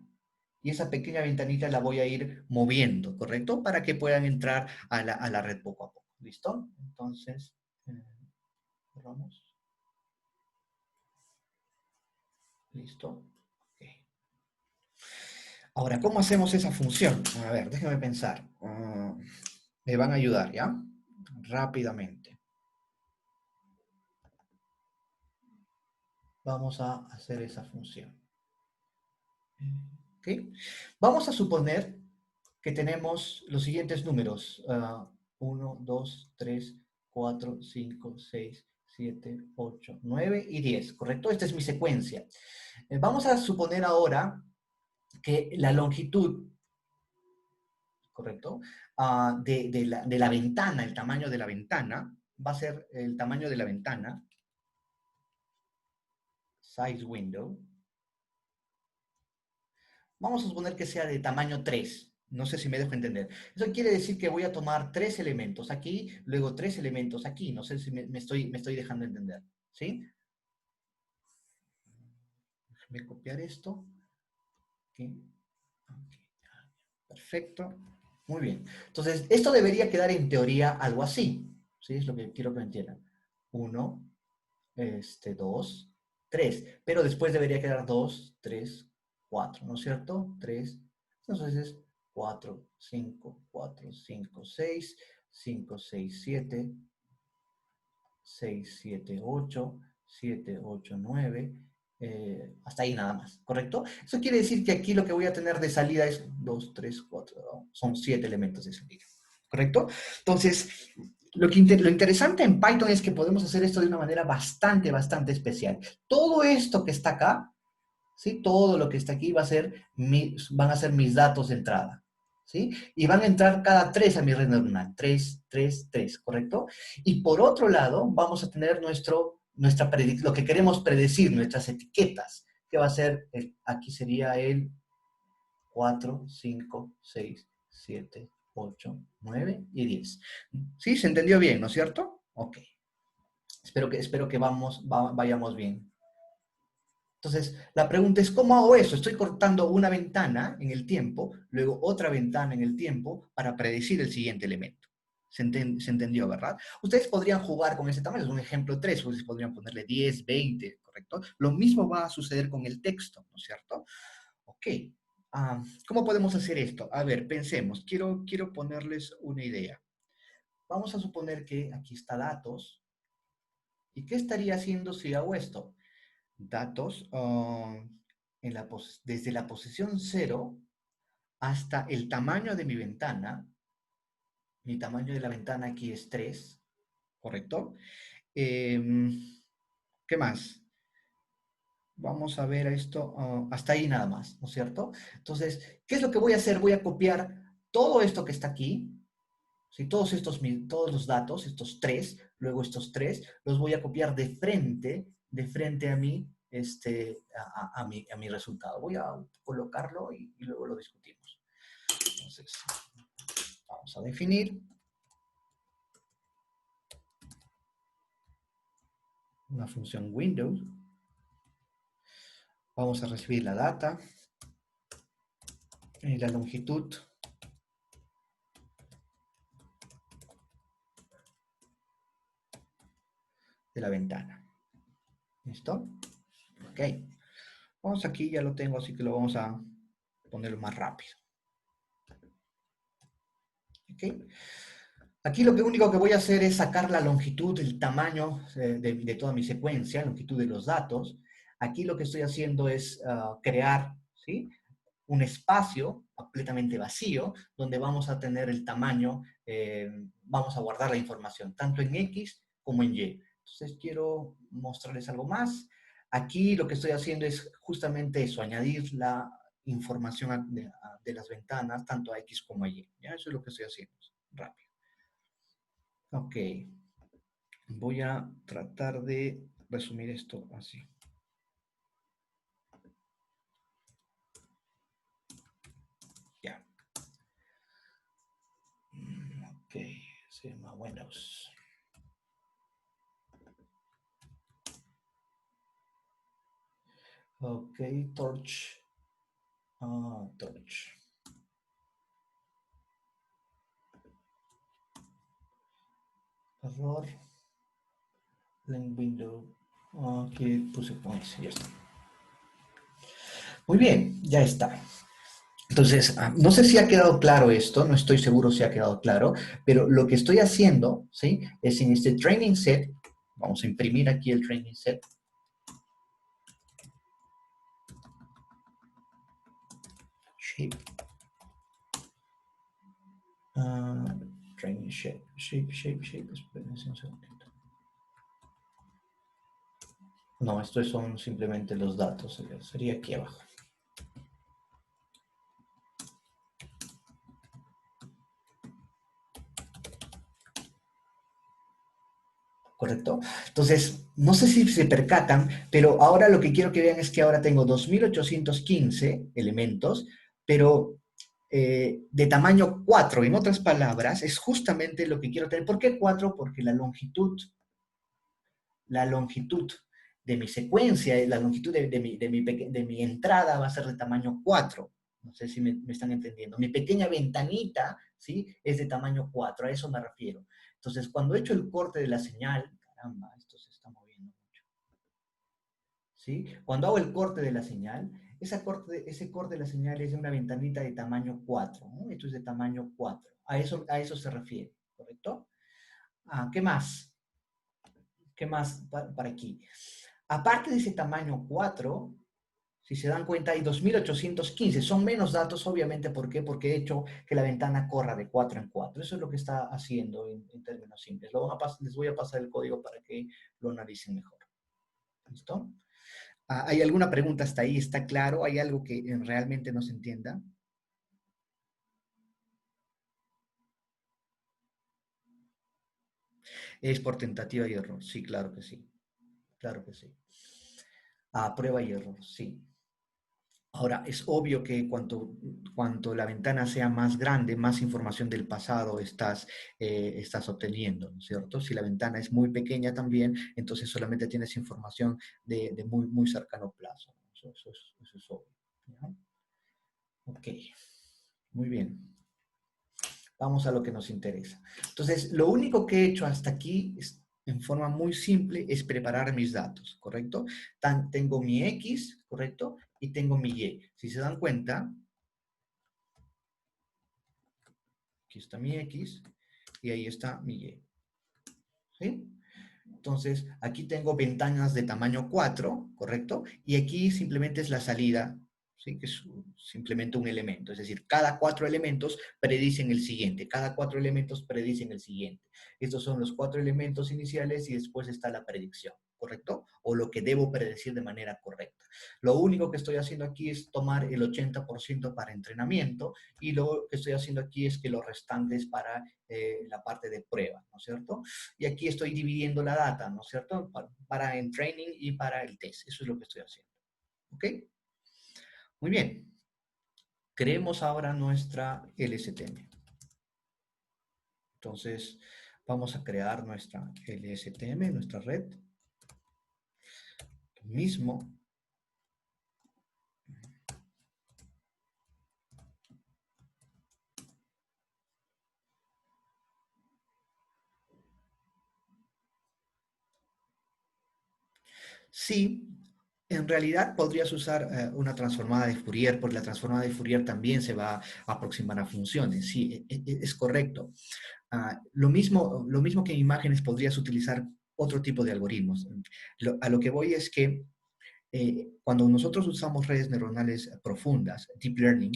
y esa pequeña ventanita la voy a ir moviendo, ¿correcto? Para que puedan entrar a la red poco a poco. ¿Listo? Entonces, cerramos. ¿Listo? Okay. Ahora, ¿cómo hacemos esa función? A ver, déjenme pensar. Me van a ayudar, ¿ya? Rápidamente. Vamos a hacer esa función. ¿Ok? Vamos a suponer que tenemos los siguientes números. 1, 2, 3, 4, 5, 6, 7, 8, 9 y 10, ¿correcto? Esta es mi secuencia. Vamos a suponer ahora que la longitud, ¿correcto? De la ventana, el tamaño de la ventana, va a ser el tamaño de la ventana, size window. Vamos a suponer que sea de tamaño 3. No sé si me dejo entender. Eso quiere decir que voy a tomar 3 elementos aquí, luego 3 elementos aquí. No sé si me estoy dejando entender. ¿Sí? Déjame copiar esto. Aquí. Perfecto. Muy bien. Entonces, esto debería quedar en teoría algo así. ¿Sí? Es lo que quiero que me entiendan. 1, 2, 3. Pero después debería quedar 2, 3, 4, ¿no es cierto? 3. Entonces es 4, 5, 4, 5, 6. 5, 6, 7, 6, 7, 8, 7, 8, 9, hasta ahí nada más, ¿correcto? Eso quiere decir que aquí lo que voy a tener de salida es 2, 3, 4, son 7 elementos de salida, ¿correcto? Entonces, lo interesante en Python es que podemos hacer esto de una manera bastante especial. Todo esto que está acá, ¿sí? Todo lo que está aquí van a ser mis datos de entrada, ¿sí? Y van a entrar cada 3 a mi red neuronal. 3, 3, 3, ¿correcto? Y por otro lado, vamos a tener lo que queremos predecir, nuestras etiquetas, que va a ser, aquí sería el 4, 5, 6, 7, 8, 9 y 10. ¿Sí? ¿Se entendió bien, no es cierto? Ok. Espero que vayamos bien. Entonces, la pregunta es, ¿cómo hago eso? Estoy cortando una ventana en el tiempo, luego otra ventana en el tiempo para predecir el siguiente elemento. Se entendió, ¿verdad? Ustedes podrían jugar con ese tamaño, es un ejemplo 3, ustedes podrían ponerle 10, 20, ¿correcto? Lo mismo va a suceder con el texto, ¿no es cierto? Ok. ¿Cómo podemos hacer esto? A ver, pensemos, quiero ponerles una idea. Vamos a suponer que aquí está datos. ¿Y qué estaría haciendo si hago esto? Datos desde la posición 0 hasta el tamaño de mi ventana. Mi tamaño de la ventana aquí es 3, ¿correcto? ¿Qué más? Vamos a ver esto, hasta ahí nada más, ¿no es cierto? Entonces, ¿qué es lo que voy a hacer? Voy a copiar todo esto que está aquí, ¿sí? Todos los datos, estos 3, luego estos 3, los voy a copiar de frente a mí, a mi resultado. Voy a colocarlo y luego lo discutimos. Entonces, vamos a definir una función Windows. Vamos a recibir la data, la longitud de la ventana. ¿Listo? Ok. Vamos aquí, ya lo tengo, así que lo vamos a poner más rápido. ¿Ok? Aquí lo único que voy a hacer es sacar la longitud, el tamaño de toda mi secuencia, longitud de los datos. Aquí lo que estoy haciendo es crear, ¿sí?, un espacio completamente vacío donde vamos a tener el tamaño, vamos a guardar la información, tanto en X como en Y. Entonces quiero mostrarles algo más. Aquí lo que estoy haciendo es justamente eso, añadir la información de las ventanas, tanto a X como a Y. ¿Ya? Eso es lo que estoy haciendo. Rápido. Ok. Voy a tratar de resumir esto así. Ya. Ok. Se llama Windows. Ok, Torch. Torch. Error. Link window. Aquí puse points. Ya está. Muy bien, ya está. Entonces, no sé si ha quedado claro esto, no estoy seguro si ha quedado claro, pero lo que estoy haciendo, ¿sí?, es en este training set, vamos a imprimir aquí el training set. Shape. Training shape. Espérense un segundito. No, estos son simplemente los datos, sería aquí abajo. ¿Correcto? Entonces, no sé si se percatan, pero ahora lo que quiero que vean es que ahora tengo 2815 elementos, pero de tamaño 4, en otras palabras, es justamente lo que quiero tener. ¿Por qué 4? Porque la longitud de mi secuencia, la longitud de mi entrada va a ser de tamaño 4. No sé si me están entendiendo. Mi pequeña ventanita, ¿sí?, es de tamaño 4, a eso me refiero. Entonces, cuando he hecho el corte de la señal, caramba, esto se está moviendo mucho, ¿sí? Cuando hago el corte de la señal, ese corte de la señal es de una ventanita de tamaño 4, ¿no? Esto es de tamaño 4. A eso se refiere, ¿correcto? ¿Qué más? ¿Qué más para aquí? Aparte de ese tamaño 4, si se dan cuenta, hay 2815. Son menos datos, obviamente. ¿Por qué? Porque he hecho que la ventana corra de 4 en 4. Eso es lo que está haciendo en términos simples. Les voy a pasar el código para que lo analicen mejor. ¿Listo? ¿Hay alguna pregunta hasta ahí? ¿Está claro? ¿Hay algo que realmente no se entienda? Es por tentativa y error. Sí, claro que sí. Claro que sí. Prueba y error, sí. Ahora, es obvio que cuanto la ventana sea más grande, más información del pasado estás obteniendo, ¿no es cierto? Si la ventana es muy pequeña también, entonces solamente tienes información de muy, muy cercano plazo. Eso es obvio. ¿Ya? Ok, muy bien. Vamos a lo que nos interesa. Entonces, lo único que he hecho hasta aquí en forma muy simple es preparar mis datos, ¿correcto? Tengo mi X, ¿correcto? Y tengo mi Y. Si se dan cuenta, aquí está mi X y ahí está mi Y. ¿Sí? Entonces, aquí tengo ventanas de tamaño 4, ¿correcto? Y aquí simplemente es la salida, ¿sí? Que es simplemente un elemento. Es decir, cada 4 elementos predicen el siguiente. Cada 4 elementos predicen el siguiente. Estos son los 4 elementos iniciales y después está la predicción, ¿correcto? O lo que debo predecir de manera correcta. Lo único que estoy haciendo aquí es tomar el 80% para entrenamiento y lo que estoy haciendo aquí es que lo restante es para la parte de prueba, ¿no es cierto? Y aquí estoy dividiendo la data, ¿no es cierto? Para el training y para el test. Eso es lo que estoy haciendo. ¿Ok? Muy bien. Creemos ahora nuestra LSTM. Entonces, vamos a crear nuestra LSTM, nuestra red. Lo mismo. Sí, en realidad podrías usar una transformada de Fourier, porque la transformada de Fourier también se va a aproximar a funciones. Sí, es correcto. Lo mismo que en imágenes podrías utilizar otro tipo de algoritmos. A lo que voy es que cuando nosotros usamos redes neuronales profundas, deep learning,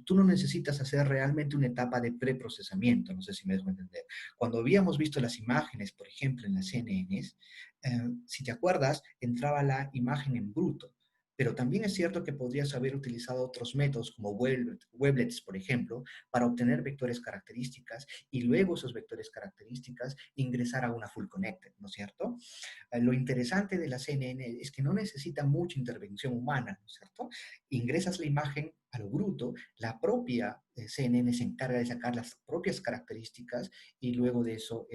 tú no necesitas hacer realmente una etapa de preprocesamiento, no sé si me dejo entender. Cuando habíamos visto las imágenes, por ejemplo, en las CNNs, si te acuerdas, entraba la imagen en bruto. Pero también es cierto que podrías haber utilizado otros métodos como weblets, por ejemplo, para obtener vectores características y luego esos vectores características ingresar a una full connected, ¿no es cierto? Lo interesante de la CNN es que no necesita mucha intervención humana, ¿no es cierto? Ingresas la imagen a lo bruto, la propia CNN se encarga de sacar las propias características y luego de eso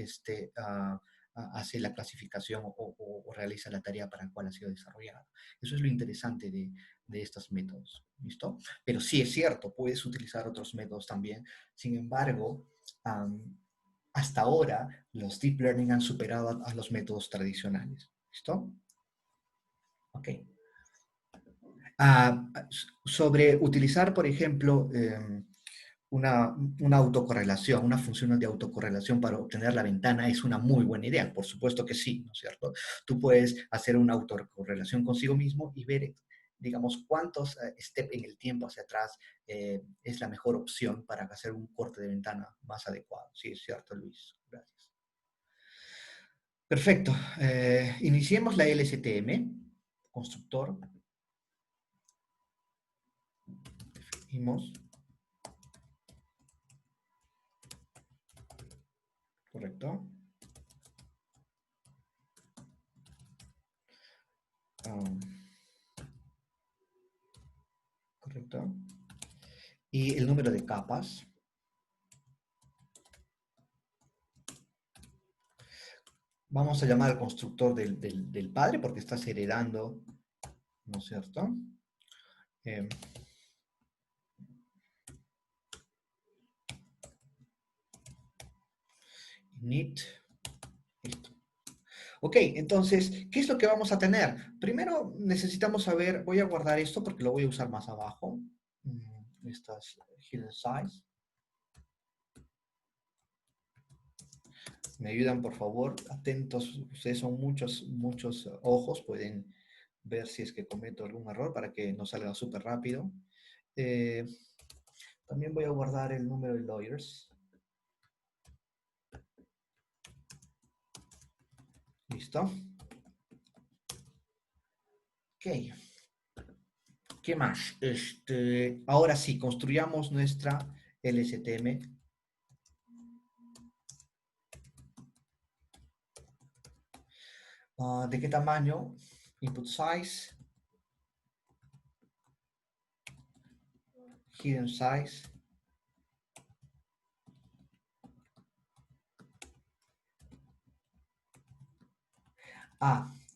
hace la clasificación o realiza la tarea para la cual ha sido desarrollada. Eso es lo interesante de estos métodos, ¿listo? Pero sí es cierto, puedes utilizar otros métodos también. Sin embargo, hasta ahora los deep learning han superado a los métodos tradicionales. ¿Listo? Ok. Sobre utilizar, por ejemplo, una autocorrelación, una función de autocorrelación para obtener la ventana es una muy buena idea. Por supuesto que sí, ¿no es cierto? Tú puedes hacer una autocorrelación consigo mismo y ver, digamos, cuántos steps en el tiempo hacia atrás es la mejor opción para hacer un corte de ventana más adecuado. Sí, es cierto, Luis. Gracias. Perfecto. Iniciemos la LSTM. Constructor. Definimos. Correcto. Um, correcto. Y el número de capas. Vamos a llamar al constructor del padre porque estás heredando, ¿no es cierto? Eh, init. Listo. Ok, entonces, ¿qué es lo que vamos a tener? Primero necesitamos saber, voy a guardar esto porque lo voy a usar más abajo. Estas hidden size. Me ayudan, por favor, atentos. Ustedes son muchos, muchos ojos. Pueden ver si es que cometo algún error para que no salga súper rápido. Eh, También voy a guardar el número de lawyers. ¿Listo? Ok. ¿Qué más? Ahora sí, construyamos nuestra LSTM. ¿De qué tamaño? Input size. Hidden size.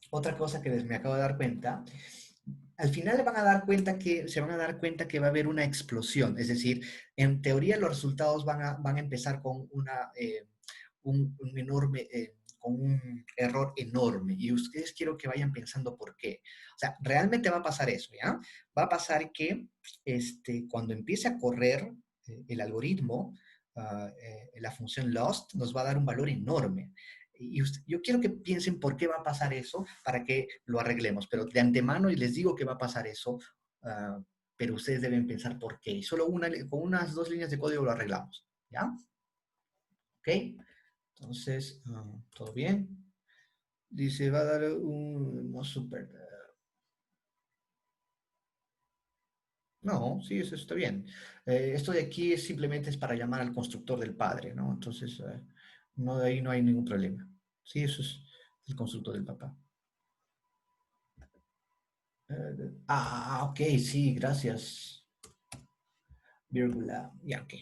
Otra cosa que me acabo de dar cuenta. Al final se van a dar cuenta que va a haber una explosión. Es decir, en teoría los resultados van a empezar con un enorme, con un error enorme. Y ustedes quiero que vayan pensando por qué. O sea, realmente va a pasar eso, ¿ya? Va a pasar que cuando empiece a correr el algoritmo, la función lost nos va a dar un valor enorme. Y yo quiero que piensen por qué va a pasar eso para que lo arreglemos. Pero de antemano y les digo que va a pasar eso, pero ustedes deben pensar por qué. Y solo con unas 2 líneas de código lo arreglamos. ¿Ya? ¿Ok? Entonces, ¿todo bien? Dice, va a dar un... No, super... No, sí, eso está bien. Esto de aquí simplemente es para llamar al constructor del padre, ¿no? Entonces, no, de ahí no hay ningún problema. Sí, eso es el constructor del papá. Ok, sí, gracias. Vírgula, ya, ok.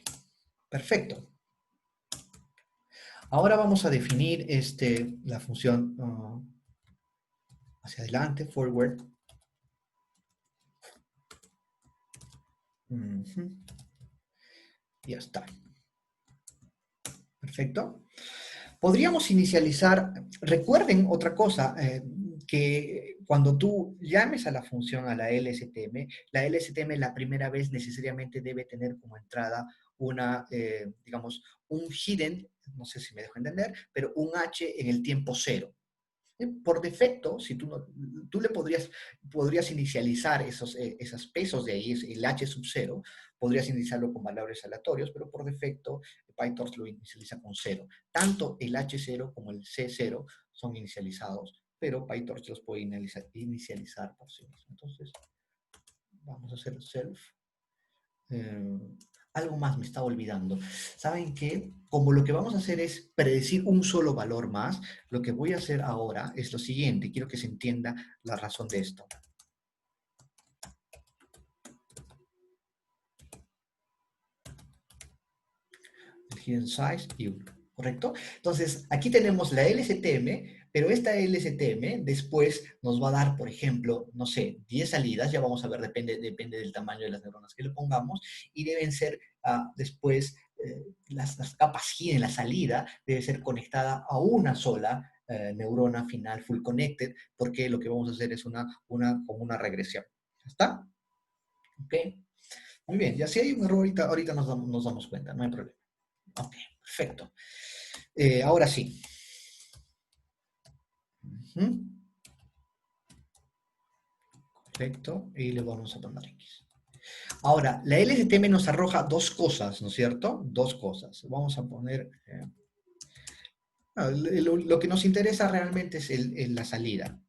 Perfecto. Ahora vamos a definir la función hacia adelante, forward. Ya está. Perfecto. Podríamos inicializar, recuerden otra cosa, que cuando tú llames a la función, a la LSTM la primera vez necesariamente debe tener como entrada una, digamos, un hidden, no sé si me dejo entender, pero un h en el tiempo cero. Por defecto, si tú, no, tú le podrías inicializar esos pesos de ahí, el h sub 0, podrías iniciarlo con valores aleatorios, pero por defecto PyTorch lo inicializa con 0. Tanto el h0 como el c0 son inicializados, pero PyTorch los puede inicializar por sí mismo. Entonces, vamos a hacer self. Algo más me estaba olvidando. ¿Saben qué? Como lo que vamos a hacer es predecir un solo valor más, lo que voy a hacer ahora es lo siguiente. Quiero que se entienda la razón de esto. El hidden size y 1. ¿Correcto? Entonces, aquí tenemos la LSTM, pero esta LSTM después nos va a dar, por ejemplo, no sé, 10 salidas, ya vamos a ver, depende del tamaño de las neuronas que le pongamos, y deben ser después, las capas hidden, la salida, debe ser conectada a una sola neurona final full connected, porque lo que vamos a hacer es como una regresión. ¿Está? ¿Ok? Muy bien, ya si hay un error ahorita nos damos cuenta, no hay problema. Ok, perfecto. Ahora sí. Perfecto. Y le vamos a poner X. Ahora, la LSTM nos arroja dos cosas, ¿no es cierto? Dos cosas. Vamos a poner... lo que nos interesa realmente es la salida.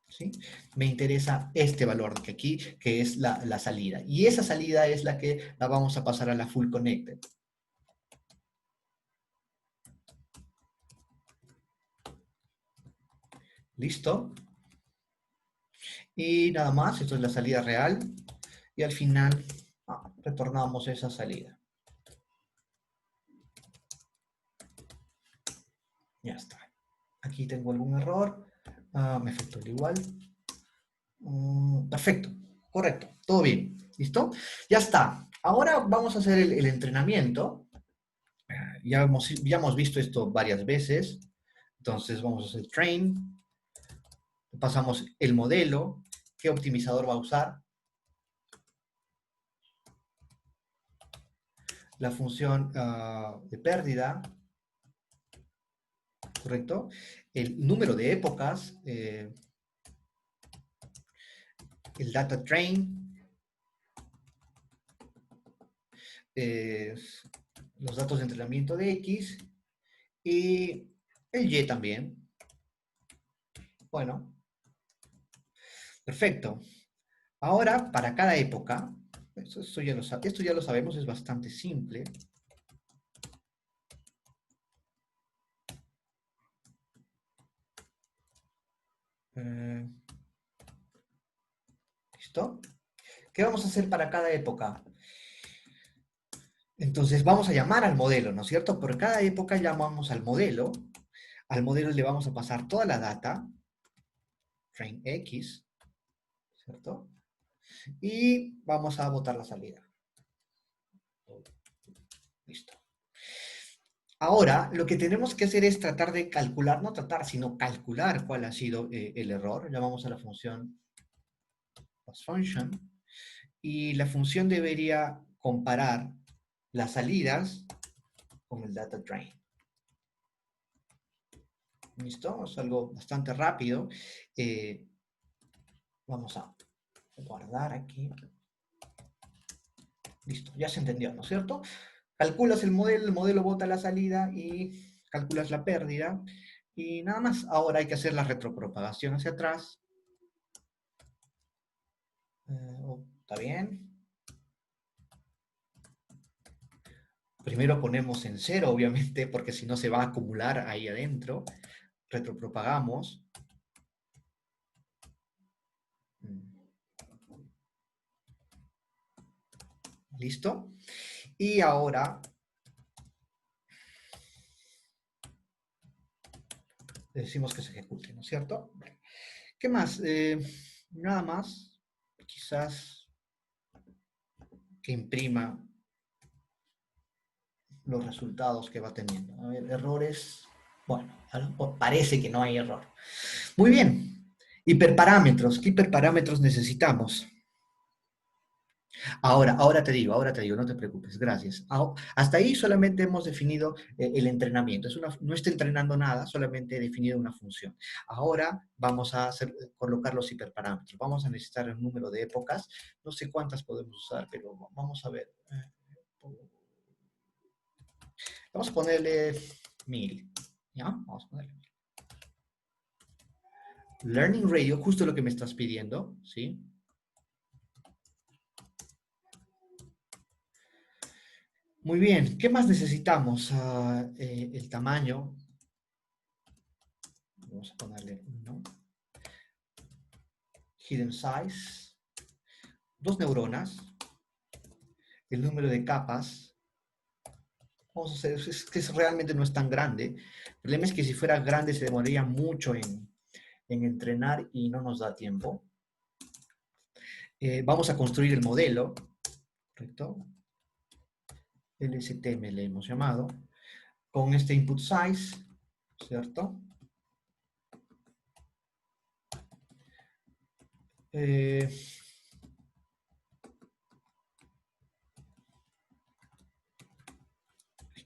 ¿Sí? Me interesa este valor que aquí, que es la salida. Y esa salida es la que la vamos a pasar a la full connected. ¿Listo? Y nada más, esto es la salida real. Y al final retornamos esa salida. Ya está. Aquí tengo algún error. Me faltó el igual. Perfecto. Correcto. Todo bien. ¿Listo? Ya está. Ahora vamos a hacer el entrenamiento. Ya hemos visto esto varias veces. Entonces vamos a hacer train. Pasamos el modelo. ¿Qué optimizador va a usar? la función de pérdida, ¿correcto? El número de épocas, el data train, los datos de entrenamiento de X y el Y también. Bueno, perfecto. Ahora, para cada época, esto ya lo sabemos, es bastante simple. ¿Listo? ¿Qué vamos a hacer para cada época? Entonces vamos a llamar al modelo, ¿no es cierto? Por cada época llamamos al modelo le vamos a pasar toda la data, train X, ¿cierto? Y vamos a botar la salida. Listo. Ahora, lo que tenemos que hacer es tratar de calcular, no tratar, sino calcular cuál ha sido el error. Llamamos a la función passFunction y la función debería comparar las salidas con el data train. ¿Listo? Es algo bastante rápido. Vamos a guardar aquí. Listo, ya se entendió, ¿no es cierto? Calculas el modelo bota la salida y calculas la pérdida. Y nada más, ahora hay que hacer la retropropagación hacia atrás. ¿Está bien? Primero ponemos en cero, obviamente, porque si no se va a acumular ahí adentro. Retropropagamos. ¿Listo? Y ahora le decimos que se ejecute, ¿no es cierto? ¿Qué más? Nada más. Quizás que imprima los resultados que va teniendo. A ver, errores. Bueno, parece que no hay error. Muy bien. Hiperparámetros. ¿Qué hiperparámetros necesitamos? Ahora te digo, no te preocupes, gracias. Hasta ahí solamente hemos definido el entrenamiento. No está entrenando nada, solamente he definido una función. Ahora vamos a colocar los hiperparámetros. Vamos a necesitar el número de épocas. No sé cuántas podemos usar, pero vamos a ver. Vamos a ponerle 1000. ¿Ya? Vamos a ponerle 1000. Learning Radio, justo lo que me estás pidiendo, ¿sí? Muy bien, ¿qué más necesitamos? El tamaño. Vamos a ponerle 1. Hidden size. 2 neuronas. El número de capas. Vamos a hacer, es que realmente no es tan grande. El problema es que si fuera grande se demoraría mucho en entrenar y no nos da tiempo. Vamos a construir el modelo, ¿correcto? LSTM le hemos llamado, con este input size, ¿cierto?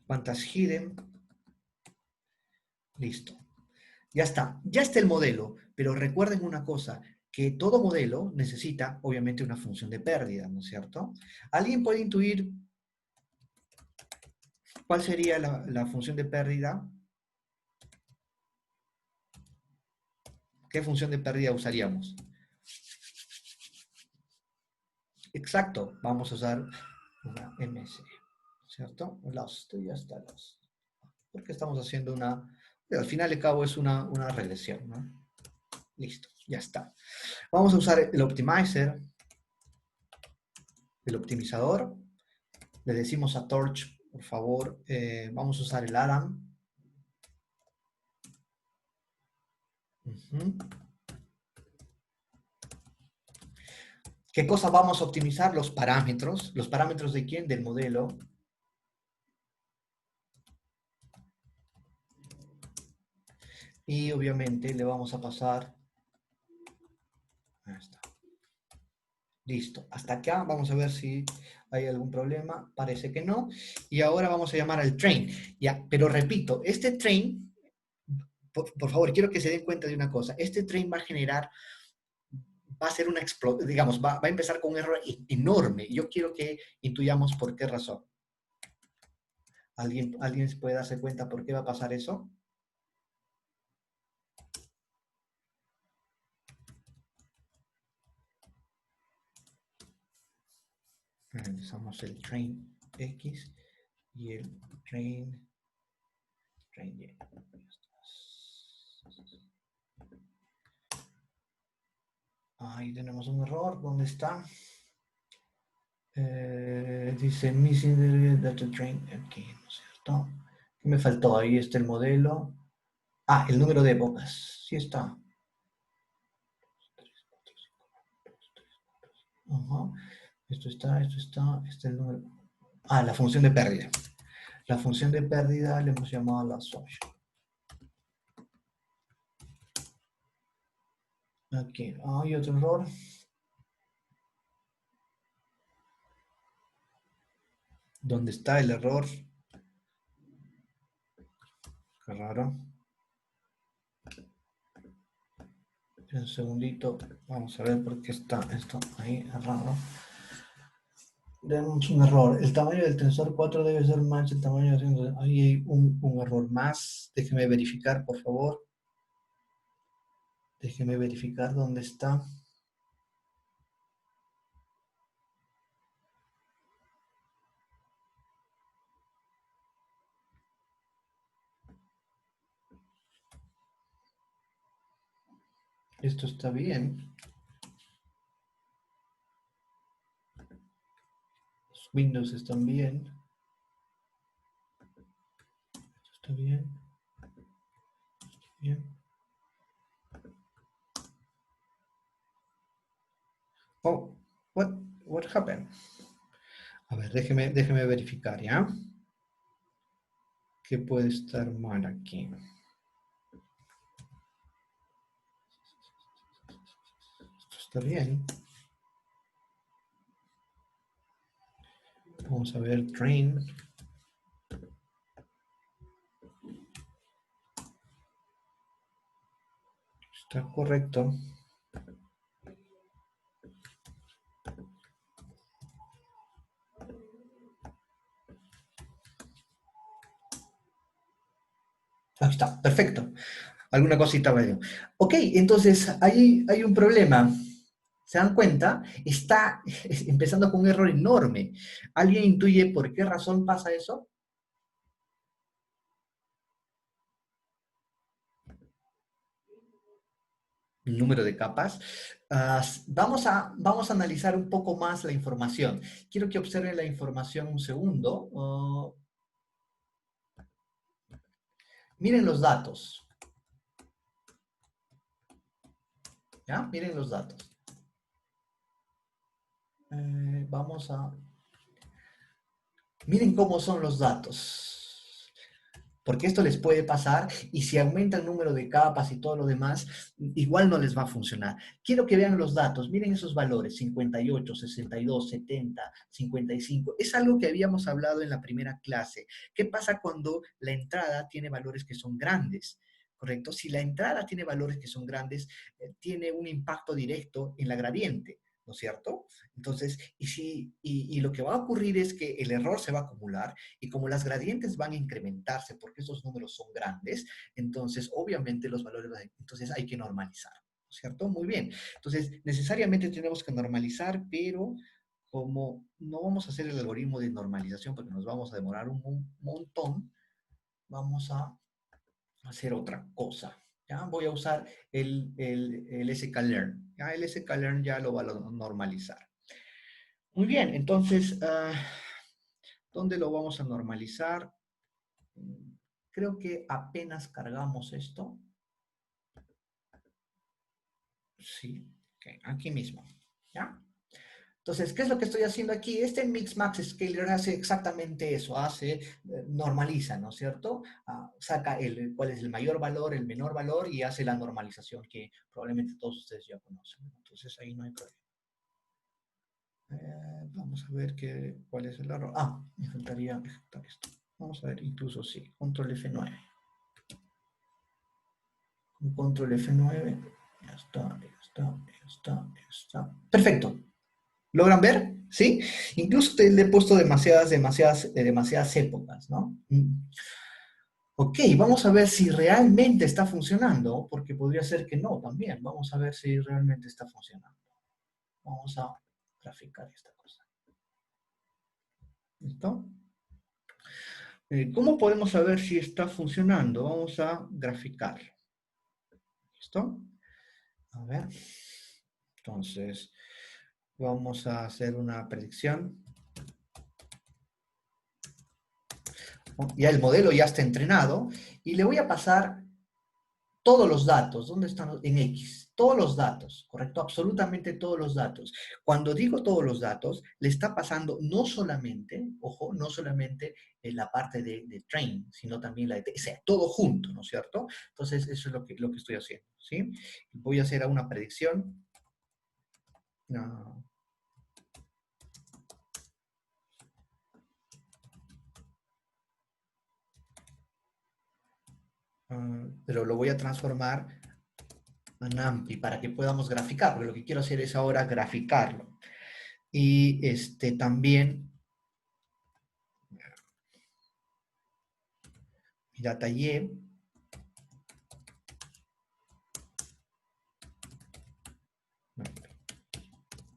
¿Cuántas hidden? Listo. Ya está el modelo, pero recuerden una cosa, que todo modelo necesita obviamente una función de pérdida, ¿no es cierto? ¿Alguien puede intuir cuál sería la función de pérdida? ¿Qué función de pérdida usaríamos? Exacto, vamos a usar una MS, ¿cierto? Lost, ya está lost. Porque estamos haciendo al final de cabo es una regresión, ¿no? Listo, ya está. Vamos a usar el optimizer, el optimizador. Le decimos a Torch, por favor, vamos a usar el Adam. ¿Qué cosa vamos a optimizar? Los parámetros. ¿Los parámetros de quién? Del modelo. Y obviamente le vamos a pasar. Ahí está. Listo. Hasta acá vamos a ver si hay algún problema. Parece que no. Y ahora vamos a llamar al train. Ya, pero repito, este train, por favor, quiero que se den cuenta de una cosa. Este train va a generar, va a ser una explosión, digamos, va a empezar con un error enorme. Yo quiero que intuyamos por qué razón. ¿Alguien puede darse cuenta por qué va a pasar eso? Usamos el train X y el train Y. Ahí tenemos un error. ¿Dónde está? Dice missing the data train. Aquí, ¿no es cierto? ¿Qué me faltó? Ahí está el modelo. Ah, el número de épocas. Sí está. Ajá. Esto está, este es el número. Ah, la función de pérdida. La función de pérdida le hemos llamado la assumption. Aquí, hay otro error. ¿Dónde está el error? Qué raro. Un segundito. Vamos a ver por qué está esto ahí raro. Tenemos un error. El tamaño del tensor 4 debe ser más el tamaño de... Ahí hay un error más. Déjeme verificar, por favor. Déjeme verificar dónde está. Esto está bien. Los Windows están bien. Esto está bien. Bien. Oh, what happened? A ver, déjeme verificar, ¿ya? ¿Qué puede estar mal aquí? Esto está bien. Vamos a ver, train. Está correcto. Aquí está, perfecto. Alguna cosita valió. Ok, entonces ahí hay un problema. ¿Se dan cuenta? Está empezando con un error enorme. ¿Alguien intuye por qué razón pasa eso? El número de capas. Vamos a analizar un poco más la información. Quiero que observen la información un segundo. Miren los datos. ¿Ya? Miren los datos. Vamos a... Miren cómo son los datos. Porque esto les puede pasar y si aumenta el número de capas y todo lo demás, igual no les va a funcionar. Quiero que vean los datos, miren esos valores, 58, 62, 70, 55. Es algo que habíamos hablado en la primera clase. ¿Qué pasa cuando la entrada tiene valores que son grandes? ¿Correcto? Si la entrada tiene valores que son grandes, tiene un impacto directo en la gradiente, ¿no es cierto? Entonces, y lo que va a ocurrir es que el error se va a acumular y como las gradientes van a incrementarse porque esos números son grandes, entonces obviamente los valores van a... Entonces hay que normalizar, ¿cierto? Muy bien. Entonces, necesariamente tenemos que normalizar, pero como no vamos a hacer el algoritmo de normalización porque nos vamos a demorar un montón, vamos a hacer otra cosa. ¿Ya? Voy a usar el sklearn. ¿Ya? El sklearn ya lo va a normalizar. Muy bien, entonces, ¿dónde lo vamos a normalizar? Creo que apenas cargamos esto. Sí, okay, aquí mismo. ¿Ya? Entonces, ¿qué es lo que estoy haciendo aquí? Este Mixmax Scaler hace exactamente eso, normaliza, ¿no es cierto? Saca cuál es el mayor valor, el menor valor y hace la normalización que probablemente todos ustedes ya conocen. Entonces, ahí no hay problema. Vamos a ver cuál es el error. Me faltaría ejecutar esto. Vamos a ver, incluso sí, control F9. Con control F9. Ya está, ya está, ya está, ya está. Perfecto. ¿Logran ver? ¿Sí? Incluso le he puesto demasiadas épocas, ¿no? Ok, vamos a ver si realmente está funcionando, porque podría ser que no también. Vamos a ver si realmente está funcionando. Vamos a graficar esta cosa. ¿Listo? ¿Cómo podemos saber si está funcionando? Vamos a graficarlo. ¿Listo? A ver. Entonces, vamos a hacer una predicción. Ya el modelo ya está entrenado y le voy a pasar todos los datos. ¿Dónde están? En X. Todos los datos, ¿correcto? Absolutamente todos los datos. Cuando digo todos los datos, le está pasando no solamente, ojo, no solamente la parte de train, sino también la de, o sea, todo junto, ¿no es cierto? Entonces, eso es lo que estoy haciendo, ¿sí? Voy a hacer una predicción. No. Pero lo voy a transformar a NumPy para que podamos graficar, porque lo que quiero hacer es ahora graficarlo. Y también, ya tallé.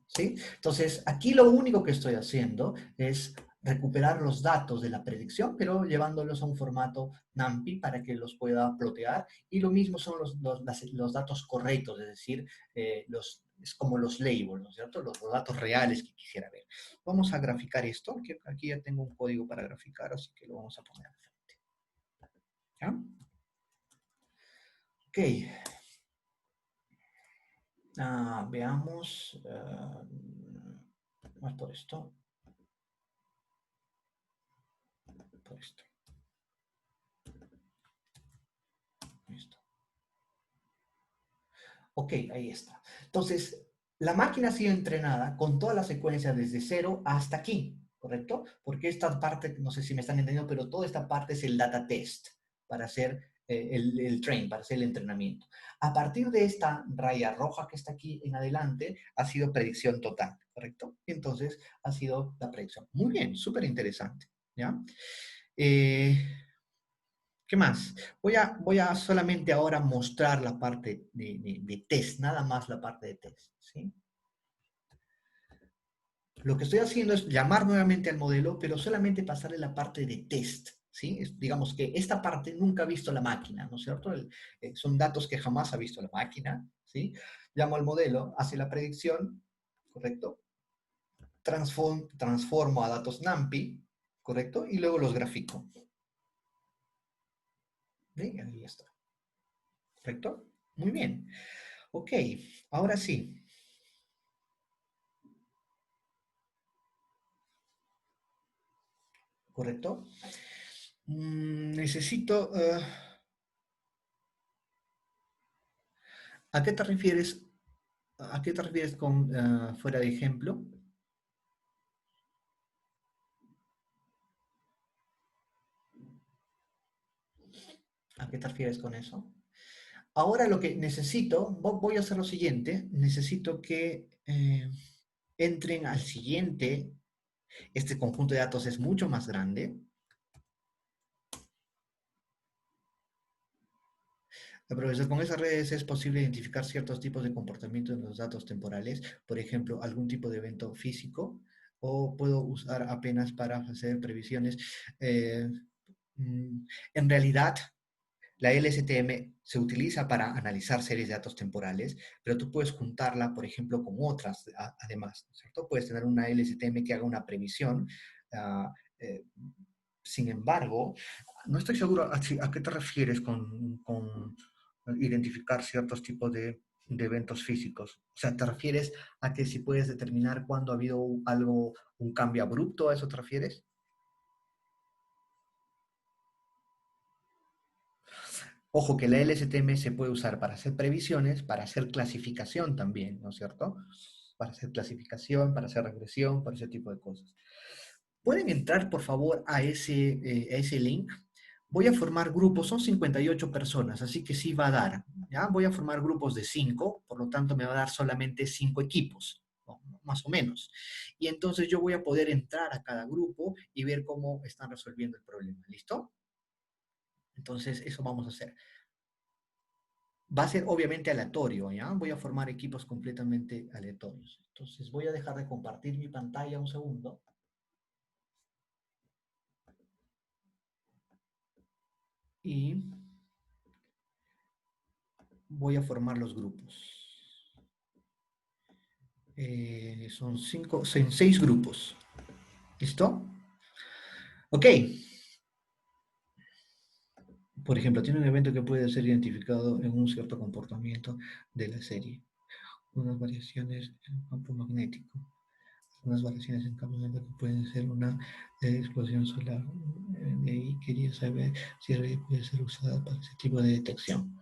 ¿Sí? Entonces, aquí lo único que estoy haciendo es recuperar los datos de la predicción, pero llevándolos a un formato NumPy para que los pueda plotear. Y lo mismo son los datos correctos, es decir, es como los labels, ¿no es cierto? Los datos reales que quisiera ver. Vamos a graficar esto, que aquí ya tengo un código para graficar, así que lo vamos a poner al frente. ¿Ya? Ok. Veamos. Más por esto. Por esto. Listo. Ok, ahí está. Entonces, la máquina ha sido entrenada con toda la secuencia desde cero hasta aquí, ¿correcto? Porque esta parte, no sé si me están entendiendo, pero toda esta parte es el data test para hacer el train, para hacer el entrenamiento. A partir de esta raya roja que está aquí en adelante, ha sido predicción total, ¿correcto? Entonces, ha sido la predicción. Muy bien, súper interesante, ¿ya? Eh, ¿Qué más? Voy a solamente ahora mostrar la parte de test, nada más la parte de test, ¿sí? Lo que estoy haciendo es llamar nuevamente al modelo, pero solamente pasarle la parte de test, ¿sí? Digamos que esta parte nunca ha visto la máquina, ¿no es cierto? Son datos que jamás ha visto la máquina, ¿sí? Llamo al modelo, hace la predicción, ¿correcto? Transformo a datos NumPy, ¿correcto? Y luego los grafico. ¿Sí? Ahí está. ¿Correcto? Muy bien. Ok, ahora sí. ¿Correcto? Necesito... ¿a qué te refieres? ¿A qué te refieres con fuera de ejemplo? ¿A qué te refieres con eso? Ahora lo que necesito, voy a hacer lo siguiente, necesito que entren al siguiente, este conjunto de datos es mucho más grande. Profesor, con esas redes es posible identificar ciertos tipos de comportamiento en los datos temporales, por ejemplo, algún tipo de evento físico, o puedo usar apenas para hacer previsiones. Eh, en realidad, la LSTM se utiliza para analizar series de datos temporales, pero tú puedes juntarla, por ejemplo, con otras, además, ¿no es cierto? Puedes tener una LSTM que haga una previsión. uh, eh, Sin embargo, no estoy seguro a qué te refieres con identificar ciertos tipos de eventos físicos. O sea, ¿te refieres a que si puedes determinar cuándo ha habido algo, un cambio abrupto? ¿A eso te refieres? Ojo que la LSTM se puede usar para hacer previsiones, para hacer clasificación también, ¿no es cierto? para hacer clasificación, para hacer regresión, para ese tipo de cosas. Pueden entrar, por favor, a ese link. Voy a formar grupos, son 58 personas, así que sí va a dar. ¿Ya? Voy a formar grupos de 5, por lo tanto me va a dar solamente 5 equipos, ¿no? Más o menos. Y entonces yo voy a poder entrar a cada grupo y ver cómo están resolviendo el problema. ¿Listo? Entonces eso vamos a hacer. Va a ser obviamente aleatorio, ¿ya? Voy a formar equipos completamente aleatorios. Entonces voy a dejar de compartir mi pantalla un segundo. Y voy a formar los grupos. Son 6 grupos. ¿Listo? Ok. Por ejemplo, tiene un evento que puede ser identificado en un cierto comportamiento de la serie. Unas variaciones en el campo magnético. Unas variaciones en campo magnético que pueden ser una explosión solar. De ahí quería saber si el red puede ser usada para ese tipo de detección.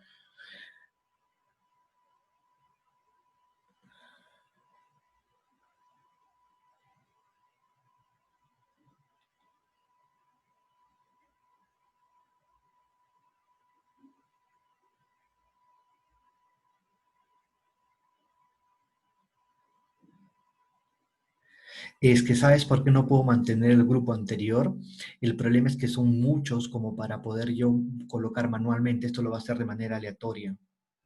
Es que, ¿sabes por qué no puedo mantener el grupo anterior? El problema es que son muchos como para poder yo colocar manualmente. Esto lo va a hacer de manera aleatoria.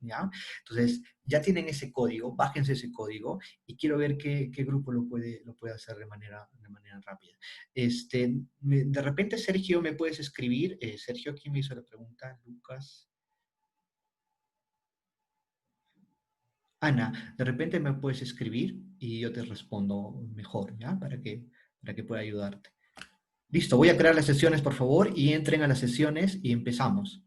¿Ya? Entonces, ya tienen ese código, bájense ese código y quiero ver qué grupo lo puede hacer de manera rápida. De repente, Sergio, ¿me puedes escribir? Sergio, ¿quién me hizo la pregunta? Lucas. Ana, de repente me puedes escribir y yo te respondo mejor, ¿ya? Para que pueda ayudarte. Listo, voy a crear las sesiones, por favor, y entren a las sesiones y empezamos.